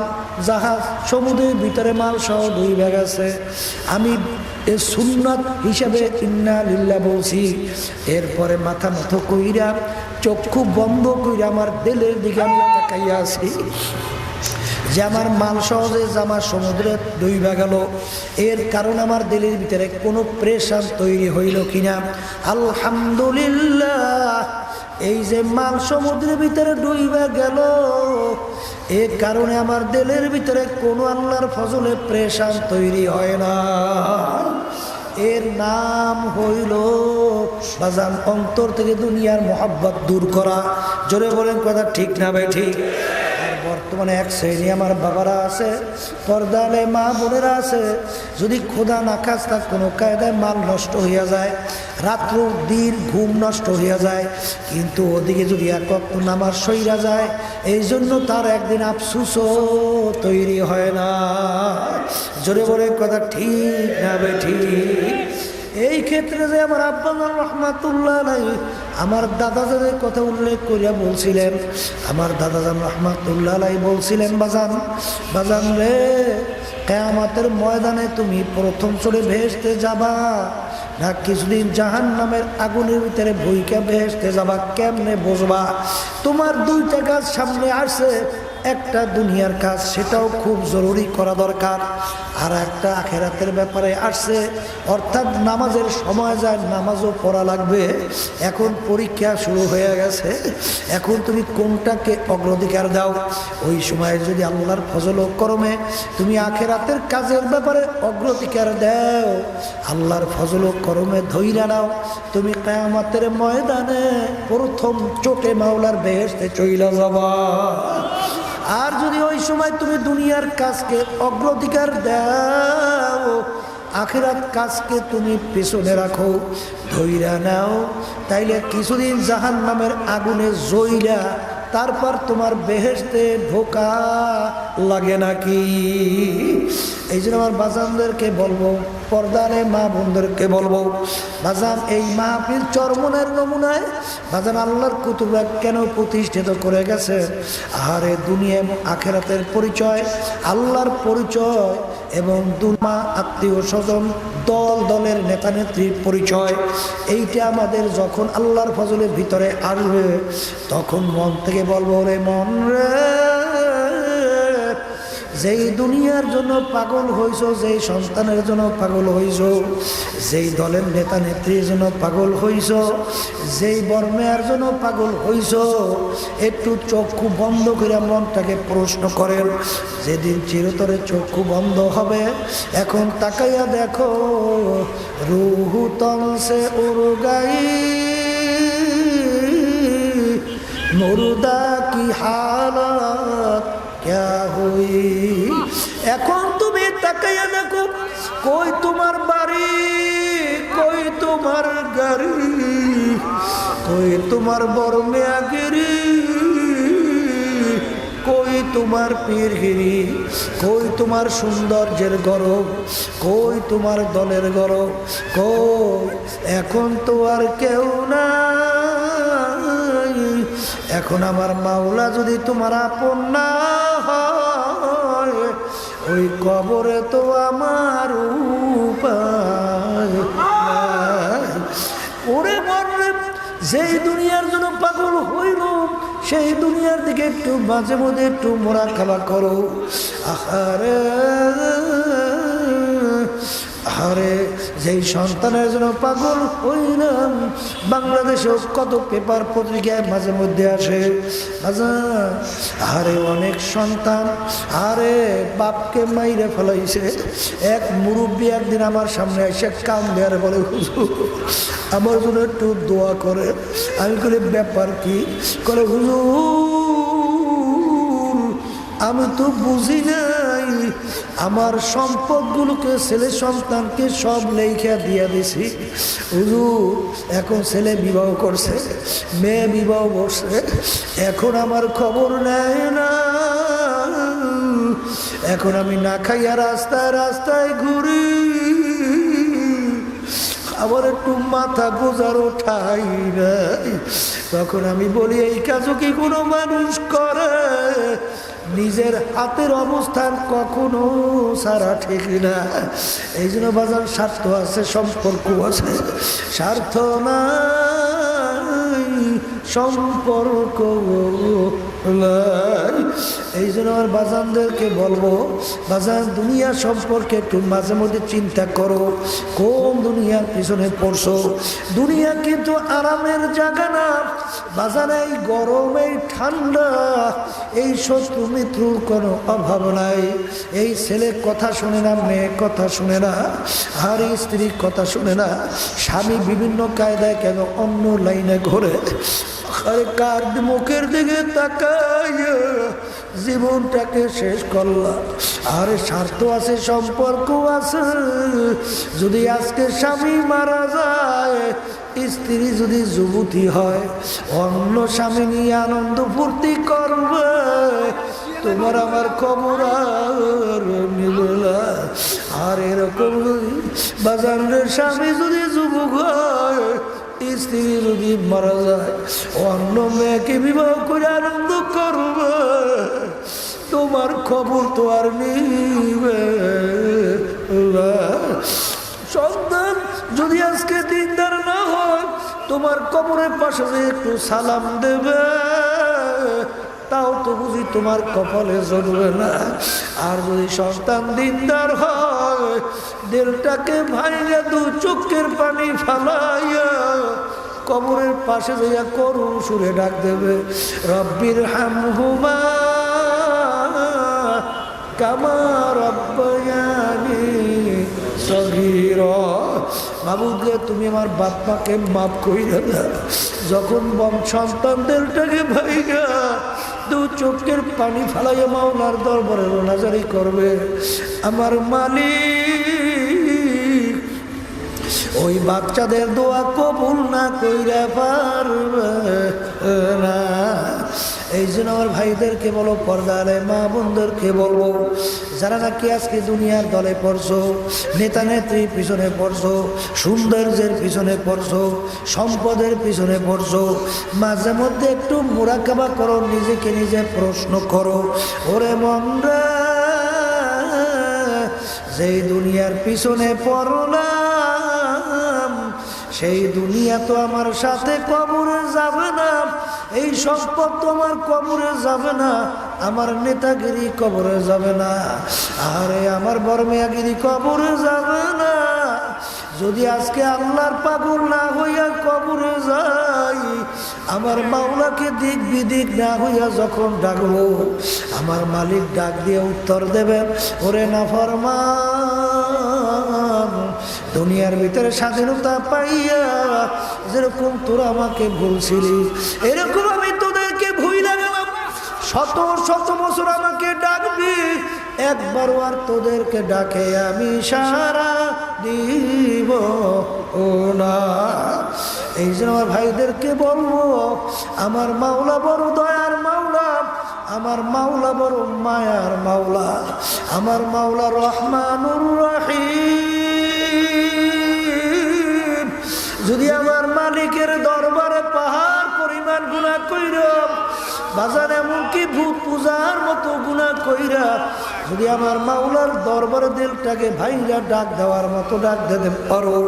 জাহাজ সমুদ্রের ভিতরে মাল সহ ডুবে গেছে, আমি সুন্নাত হিসাবে ইন্না লিল্লাহ বলছি। এরপরে মাথা মতো কইরা চক্ষু বন্ধ কইরা আমার দিলের দিকে আমি তাকাইয়া আছি যে আমার মাল সহজে আমার সমুদ্রে ডুইবা গেল, এর কারণ আমার দিলের ভিতরে কোনো প্রেশার তৈরি হইল কিনা। আলহামদুলিল্লাহ, এই যে মাল সমুদ্রের ভিতরে ডুইবা গেল এর কারণে আমার দিলের ভিতরে কোনো আল্লাহর ফজলে প্রেশার তৈরি হয় না। এর নাম হইল বাজান অন্তর থেকে দুনিয়ার মোহাব্বত দূর করা। জোরে বলেন কথা ঠিক না ভাই ঠিক? বর্তমানে এক শ্রেণী আমার বাবারা আছে, পর্দালে মা বোনেরা আছে, যদি খোদা না খাস্তা কোনো কায়দায় মাল নষ্ট হইয়া যায়, রাত্র দিন ঘুম নষ্ট হইয়া যায়, কিন্তু ওদিকে যদি এক ওয়াক্ত নামাজ সইরা যায়, এই জন্য তার একদিন আফসুসও তৈরি হয় না। জোরে বলে কথা ঠিক না বে ঠিক? এই ক্ষেত্রে যে আমার আব্বা রহমাতুল্লাহ আলাইহি আমার দাদাজানের কথা উল্লেখ করিয়া বলছিলেন, আমার দাদাজান রহমাতুল্লাহ আলাইহি বলছিলেন বাজান বাজান রে, কিয়ামতের ময়দানে তুমি প্রথম চড়ে ভেস্তে যাবা না কিছুদিন জাহান্নামের আগুনের ভিতরে ভুইকা ভেস্তে যাবা, কেমনে বসবা? তোমার দুইটা কাজ সামনে আসছে, একটা দুনিয়ার কাজ সেটাও খুব জরুরি করা দরকার, আর একটা আখেরাতের ব্যাপারে আসছে, অর্থাৎ নামাজের সময় যায় নামাজও পড়া লাগবে। এখন পরীক্ষা শুরু হয়ে গেছে, এখন তুমি কোনটাকে অগ্রাধিকার দাও? ওই সময় যদি আল্লাহর ফজল ও করমে তুমি আখেরাতের কাজের ব্যাপারে অগ্রাধিকার দাও, আল্লাহর ফজল ও করমে ধইরা নাও, তুমি কিয়ামতের ময়দানে প্রথম চোটে মাওলার বেহেশতে চইলা যাবা। আর যদি ওই সময় তুমি দুনিয়ার কাজকে অগ্রাধিকার দাও, আখিরাত কাজকে তুমি পেছনে রাখো, ধইরা নাও, তাইলে কিছুদিন জাহান্নামের আগুনে জ্বইলা তারপর তোমার বেহেশতে ঢোকা লাগে নাকি? এই জন্য আমার বাজানদেরকে বলবো, পর্দারে মা বোনদেরকে বলবো, বাজান এই মাহফিল চরমনের নমুনায় বাজান আল্লাহর কুতুবা কেন প্রতিষ্ঠিত করে গেছে? আরে দুনিয়া এবং আখেরাতের পরিচয়, আল্লাহর পরিচয় এবং দুমা আত্মীয় স্বজন দল দলের নেতা নেত্রীর পরিচয়, এইটা আমাদের যখন আল্লাহর ফজলের ভিতরে আসবে তখন মন থেকে বলবো রে মন রে, যেই দুনিয়ার জন্য পাগল হইছ, যেই সন্তানের জন্য পাগল হইছ, যেই দলের নেতা নেত্রীর জন্য পাগল হইছ, যেই বর্মেয়ার জন্য পাগল হইছ, একটু চক্ষু বন্ধ করে মনটাকে প্রশ্ন করেন, যেদিন চিরতরে চক্ষু বন্ধ হবে, এখন তাকাইয়া দেখো রুহু তনসে উড়গাই মুর্দা কি হালত ক্যা হুই। এখন তুমি তাকাইয়া দেখো, কই তোমার বাড়ি, কই তোমার গাড়ি, কই তোমার বড় মেয়াগিরি, কই তোমার পীরগিরি, কই তোমার সৌন্দর্যের গরব, কই তোমার দলের গরব, কই? এখন তো আর কেউ নাই। এখন আমার মাওলা যদি তোমার আপন না হয়, ওই কবরে তো আমার উপায় নাই। ওরে মরলে যেই দুনিয়ার জন্য পাগল হইল, সেই দুনিয়ার দিকে একটু মাঝে মধ্যে একটু মোরাকাবা করো। আহারে আরে যেই সন্তানের জন্য পাগল হইলাম, বাংলাদেশেও কত পেপার পত্রিকায় মাঝে মধ্যে আসে, আরে অনেক সন্তান আরে বাপকে মাইরে ফেলাইছে। এক মুরব্বী একদিন আমার সামনে এসে কাম দেয়ার বলে, হুজুর আমার জন্য একটু দোয়া করে। আমি বলি ব্যাপার কি? করে হুজুর আমি তো বুঝি নাই আমার সম্পদগুলোকে ছেলে সন্তানকে সব লেখা দিয়ে দিছি হুজুর। এখন ছেলে বিবাহ করছে, মেয়ে বিবাহ করছে, এখন আমার খবর নেয় না। এখন আমি না খাইয়া রাস্তায় রাস্তায় ঘুরি, আবার একটু মাথা গোজারও ঠাই নাই। তখন আমি বলি এই কাজও কি কোনো মানুষ করে? নিজের হাতের অবস্থান কখনো সারা ঠিক না। এই জন্য বাজার স্বার্থ আছে, সম্পর্ক আছে, স্বার্থ নাই সম্পর্ক নাই। এই জন্য আমার বাজানদেরকে বলবো, বাজান দুনিয়া সম্পর্কে একটু মাঝে মধ্যে চিন্তা করো, কোন দুনিয়ার পিছনে পড়ছো। দুনিয়া কিন্তু আরামের জায়গা না বাজান। এই গরম, এই ঠান্ডা, এই শত্রু মিত্রুর কোনো অভাব নাই। এই ছেলে কথা শুনে না, মেয়ে কথা শুনে না, আর স্ত্রীর কথা শুনে না। স্বামী বিভিন্ন কায়দায় কেন অন্য লাইনে ঘোরে, আরে কার মুখের দিকে তাকাইয়া জীবনটাকে শেষ করলাম। আরে স্বার্থ আছে, সম্পর্ক আছে। যদি আজকে স্বামী মারা যায়, স্ত্রী যদি যুবতী হয়, অন্য স্বামী নিয়ে আনন্দ ফুর্তি করবে, তোমার আমার খবর আর মিলে না। আর এরকম বাজারের স্বামী যদি যুবক হয়, স্ত্রী যদি মারা যায়, অন্য মেয়েকে বিবাহ করে আনন্দ করবে, তোমার খবর তো আর নিবে না। সন্তান যদি আজকে দিনদার না হয়, তোমার কবরের পাশে একটু সালাম দেবে, তাও তো বুঝি তোমার কপালে জ্বলবে না। আর যদি সন্তান দিনদার হয়, দিলটাকে ভাইয়া দু চোখের পানি ফালাইয়া কবরের পাশে যাইয়া করুণ সুরে ডাক দেবে, রব্বির হামহুমা কামা রব্বায়ানি সগীরা। মাবুদে তুমি আমার বাপ মাকে মাফ কইরা দাও। যখন সন্তানদেরটাকে ভাইয়া দু চোখের পানি ফালাইয়া মাওলার দরবারে রোনাজারি করবে, আমার মালিক ওই বাচ্চাদের দোয়া কবুল না কইরা পারবে না। এই জন্য আমার ভাইদেরকে বলো, পর্দারে মা বোনদেরকে বলবো, যারা নাকি আজকে দুনিয়ার দলে পড়ছো, নেতা নেত্রীর পিছনে পড়ছো, সৌন্দর্যের পিছনে পড়ছো, সম্পদের পিছনে পড়ছো, মাঝে মধ্যে একটু মুরাকাবা করো, নিজেকে নিজে প্রশ্ন করো, ওরে মনরা যেই দুনিয়ার পিছনে পড়লাম, সেই দুনিয়া তো আমার সাথে কবরে যাবে না, এই সম্পদ তো আমার কবরে যাবে না, আমার নেতাগিরি কবরে যাবে না, আরে আমার বর্মিয়াগিরি কবরে যাবে না। যদি আজকে আল্লাহর পাগল না হইয়া কবরে যাই, আমার মাওলাকে দিক বিদিক না হইয়া যখন ডাকবো, আমার মালিক ডাক দিয়ে উত্তর দেবেন, ওরে নাফরমান, দুনিয়ার ভিতরে স্বাধীনতা পাইয়া যেরকম তোরা আমাকে ভুলছিলি, এরকম আমি তোদেরকে ভুইলা গেলাম। শত শত বছর আমাকে ডাকবি, একবারও আর তোদেরকে ডাকে আমি সারা দিব না। এই জন্য আমার ভাইদেরকে বলবো, আমার মাওলা বড় দয়ার মাওলা, আমার মাওলা বড় মায়ার মাওলা, আমার মাওলা রহমানুর রহিম। যদি আমার মালিকের দরবারে পাহাড় পরিমাণ গুনাহ কইরা, বাজার এমনকি ভূত পূজার মতো গুনাহ কইরা যদি আমার মাওলার দরবারে দিলটাকে ভাইরা ডাক দেওয়ার মতো ডাক দিতে পারো,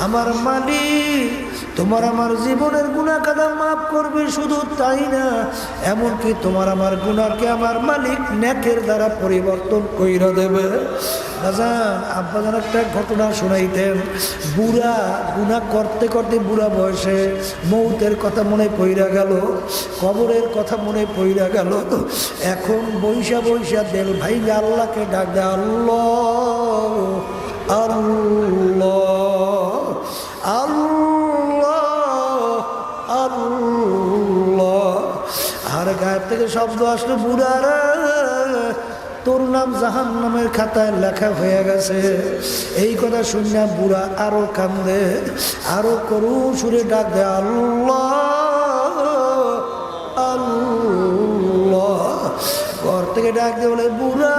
আমার মালিক তোমার আমার জীবনের গুনাহ কাদা মাফ করবে। শুধু তাই না, এমনকি তোমার আমার গুনাহকে আমার মালিক নেকের দ্বারা পরিবর্তন কইরা দেবে। বাজান আব্বাজান একটা ঘটনা শোনাইতেন, বুড়া গুনাহ করতে করতে বুড়া বয়সে মৌতের কথা মনে পইরা গেল, কবরের কথা মনে পইরা গেল। এখন বৈশা বৈশা দেল ভাই আল্লাহকে ডাক দে, আল্লাহ আল্লাহ আল্লাহ আল্লাহ। আর গায়ের থেকে শব্দ আসলো, বুড়া রে তোর নাম জাহান্নামের খাতায় লেখা হয়ে গেছে। এই কথা শুনে বুড়া আরো কান্দে, আরো করুণ সুরে ডাক দেয়, আল্লাহ আল্লাহ। ঘর থেকে ডাক দিয়ে বলে, বুড়া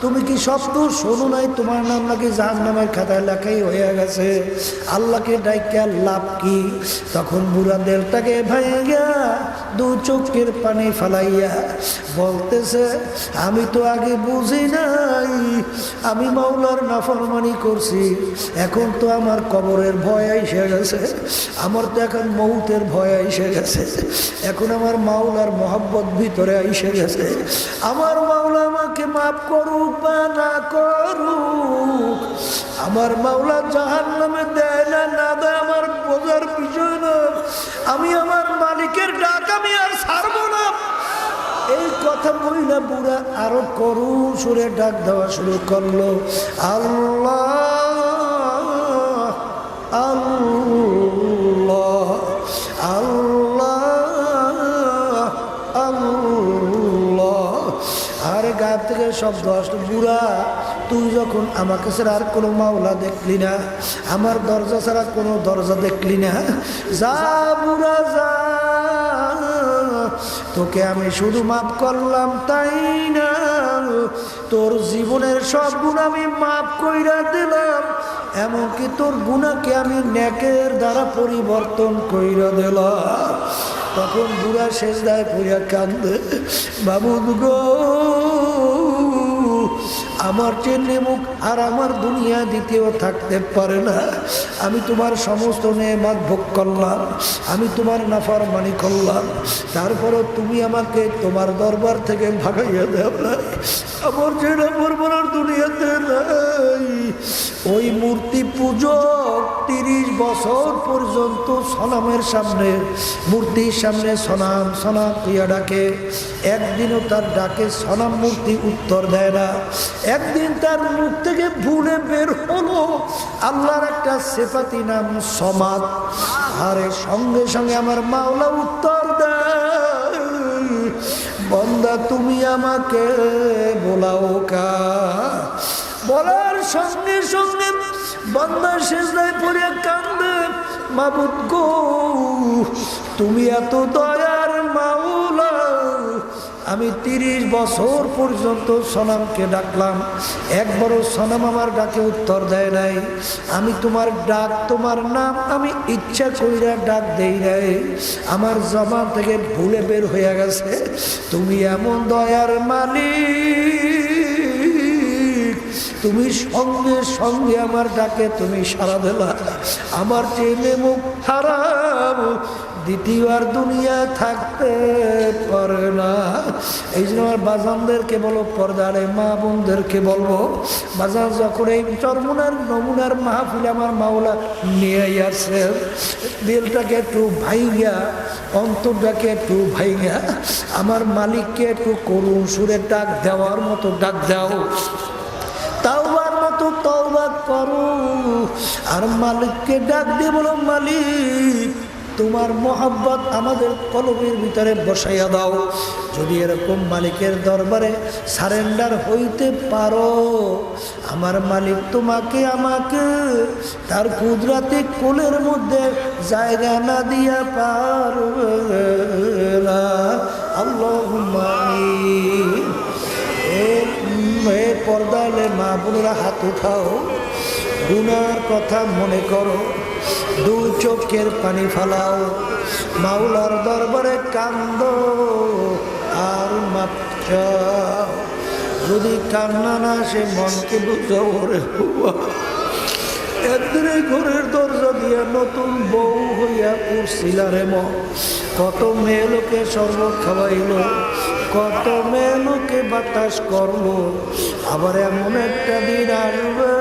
তুমি কি শব্দ শোনো নাই? তোমার নাম নাকি জাহান্নামের খাতায় লেখাই হয়ে গেছে। আল্লাহকে ডাইকা লাভ কি? তখন বুড়া দেলটাকে ভাইয়া দু চোখের পানি ফালাইয়া বলতেছে, আমি তো আগে বুঝি নাই, আমি মাওলার নাফরমানি করছি, এখন তো আমার কবরের ভয় এসে গেছে, আমার তো এখন মৌতের ভয় এসে গেছে, এখন আমার মাওলার মহব্বত ভিতরে এসে গেছে। আমার মাওলা আমাকে মাফ করুক বা না করুক, আমার মাওলা জাহান্নামে দেয় না না দেয় আমার বোঝার বিষয় না। আমি আমার মালিকের ডাক আমি আর ছাড়বো না। এই কথা বইলা বুড়া আরো করুণ সুরে ডাক দেওয়া শুরু করলো, আল্লাহ আল্লাহ আল্লাহ আল্লাহ। আর গা থেকে শব্দ আসলো, বুড়া তুই যখন আমাকে ছাড়া আর কোনো মাওলা দেখলি না, আমার দরজা ছাড়া কোনো দরজা দেখলি না, যা বুড়া যা, তোকে আমি শুধু মাফ করলাম তাই না, তোর জীবনের সব গুণ আমি মাফ কইরা দিলাম, এমনকি তোর গুণাকে আমি নেকের দ্বারা পরিবর্তন কইরা দিলাম। তখন বুড়া সেজদায় পড়িয়া কান্দে, বাবুদ গো, আমার চেনে মুখ আর আমার দুনিয়া দ্বিতীয় থাকতে পারে না। আমি তোমার সমস্ত নেয়ামত ভোগ করলাম, আমি তোমার নাফরমানি করলাম, তারপরও তুমি আমাকে তোমার দরবার থেকে ভাগাইয়া দেও নাই। আমার চেনা পরবার দুনিয়াতে নাই। ওই মূর্তি পূজক 30 বছর পর্যন্ত সনামের সামনে, মূর্তির সামনে সনাম সনাম প্রিয়া ডাকে, একদিনও তার ডাকে সনাম মূর্তি উত্তর দেয় না। একদিন তার মুখ থেকে ভুলে বের হলো আল্লাহর একটা সেফাতি নাম সমাদ, আরে সঙ্গে সঙ্গে আমার মাওলা উত্তর দেয়, বন্দা তুমি আমাকে বোলাও কা। বলার সঙ্গে সঙ্গে বান্দা সেজদায় পড়ে কান্দে, মাবুদ গো, তুমি এত দয়ার মাওলা, আমি 30 বছর পর্যন্ত সনামকে ডাকলাম, একবারও সনাম আমার ডাকে উত্তর দেয় নাই। আমি তোমার ডাক, তোমার নাম আমি ইচ্ছা কইরা ডাক দেই নাই, আমার জবান থেকে ভুলে বের হয়ে গেছে। তুমি এমন দয়ার মালিক, তুমি সঙ্গে সঙ্গে আমার ডাকে তুমি সাড়া দিলা। আমার চেয়ে মুখ হারাম দ্বিতীয় আর দুনিয়া থাকতে পারে না। এই জন্য আমার বাজানদেরকে বলো, পর্দারে মা বোনদেরকে বলবো, বাজান যখন এই চরমুনার নমুনার মাহফিলে আমার মাওলা নিয়ে আসছে, দিলটাকে একটু ভাইগা, অন্তরটাকে একটু ভাইগা আমার মালিককে একটু করুণ সুরে ডাক দেওয়ার মতো ডাক দাও, তাওবার মতো তওবা করো, আর মালিককে ডাক দিয়ে বলো, মালিক তোমার মোহাব্বত আমাদের কলবের ভিতরে বসাইয়া দাও। যদি এরকম মালিকের দরবারে সারেন্ডার হইতে পারো, আমার মালিক তোমাকে আমাকে তার কুদরতি কোলের মধ্যে জায়গা না দিয়া পারবে না। আল্লাহুম্মা আমিন। পর্দালে মা বোনেরা হাত উঠাও, গুনার কথা মনে করো, দু চোখের পানি ফালাও, মাওলার দরবারে কান্দো আর মাপ চাও। যদি কান্না না আসে মনকে বুঝাও, রে একদিন এই ঘরের দরজা দিয়ে নতুন বউ হইয়া উঠছিলা রে মন, কত মেয়ে লোকে শরবত খাওয়াইল, কত মেয়ে লোকে বাতাস করলো, আবার এমন একটা দিন আসবে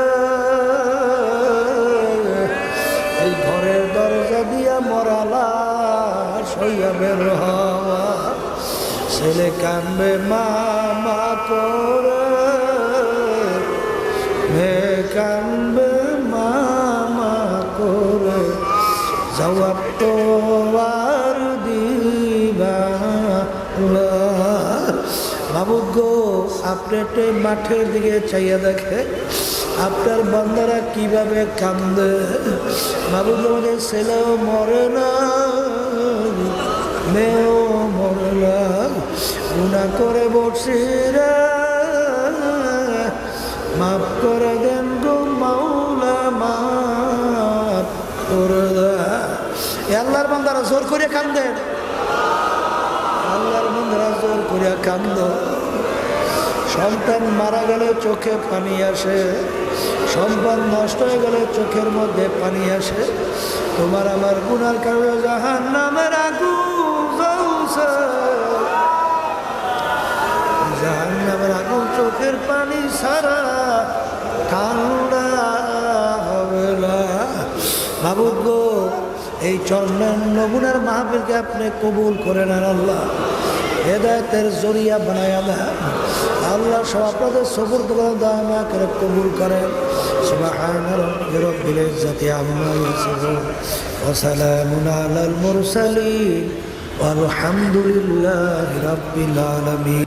এই ঘরের দরজা দিয়া মরালাস হইয়া বের হওয়া, ছেলে কান্দবে মা মা করে, মেয়ে কান্দবে মা মা করে, জবাব তো আর দিবা। মাবুদ গো, আপনি একটু এই মাঠের দিকে চাইয়া দেখে আপনার বান্দারা কিভাবে কান্দে। মাবুদ গো, আমাদের ছেলেও মরে না, মেয়েও মরে না, গুনাহ করে বসছি রে, মাফ করে দেন গো মাওলা, মাফ করে দেন। আল্লাহর বান্দারা জোর করে কান্দেন, আল্লাহর বান্দারা জোর করে কান্দ। সন্তান মারা গেলে চোখে পানি আসে, সন্তান নষ্ট হয়ে গেলে চোখের মধ্যে পানি আসে। তোমার আমার গুনার কারণে জাহান্নামের আগুন জ্বলছে, জাহান্নামের আগুন চোখের পানি ছাড়া ঠান্ডা হবে না। মাবুদ গো, এই চরণের নমুনার মাহফিলকে আপনি কবুল করে নেন আল্লাহ, হেদায়েতের জরিয়া বানায়া দেন আল্লাহ। সব আপনাদের সবুর করে দামা করে কবুল করেন। সুবহানা রাব্বিল ইজ্জাতি আম্মা ইয়াসিফুন ওয়া সালামুন আলাল মুরসালিন ওয়ালহামদুলিল্লাহি রাব্বিল আলামিন।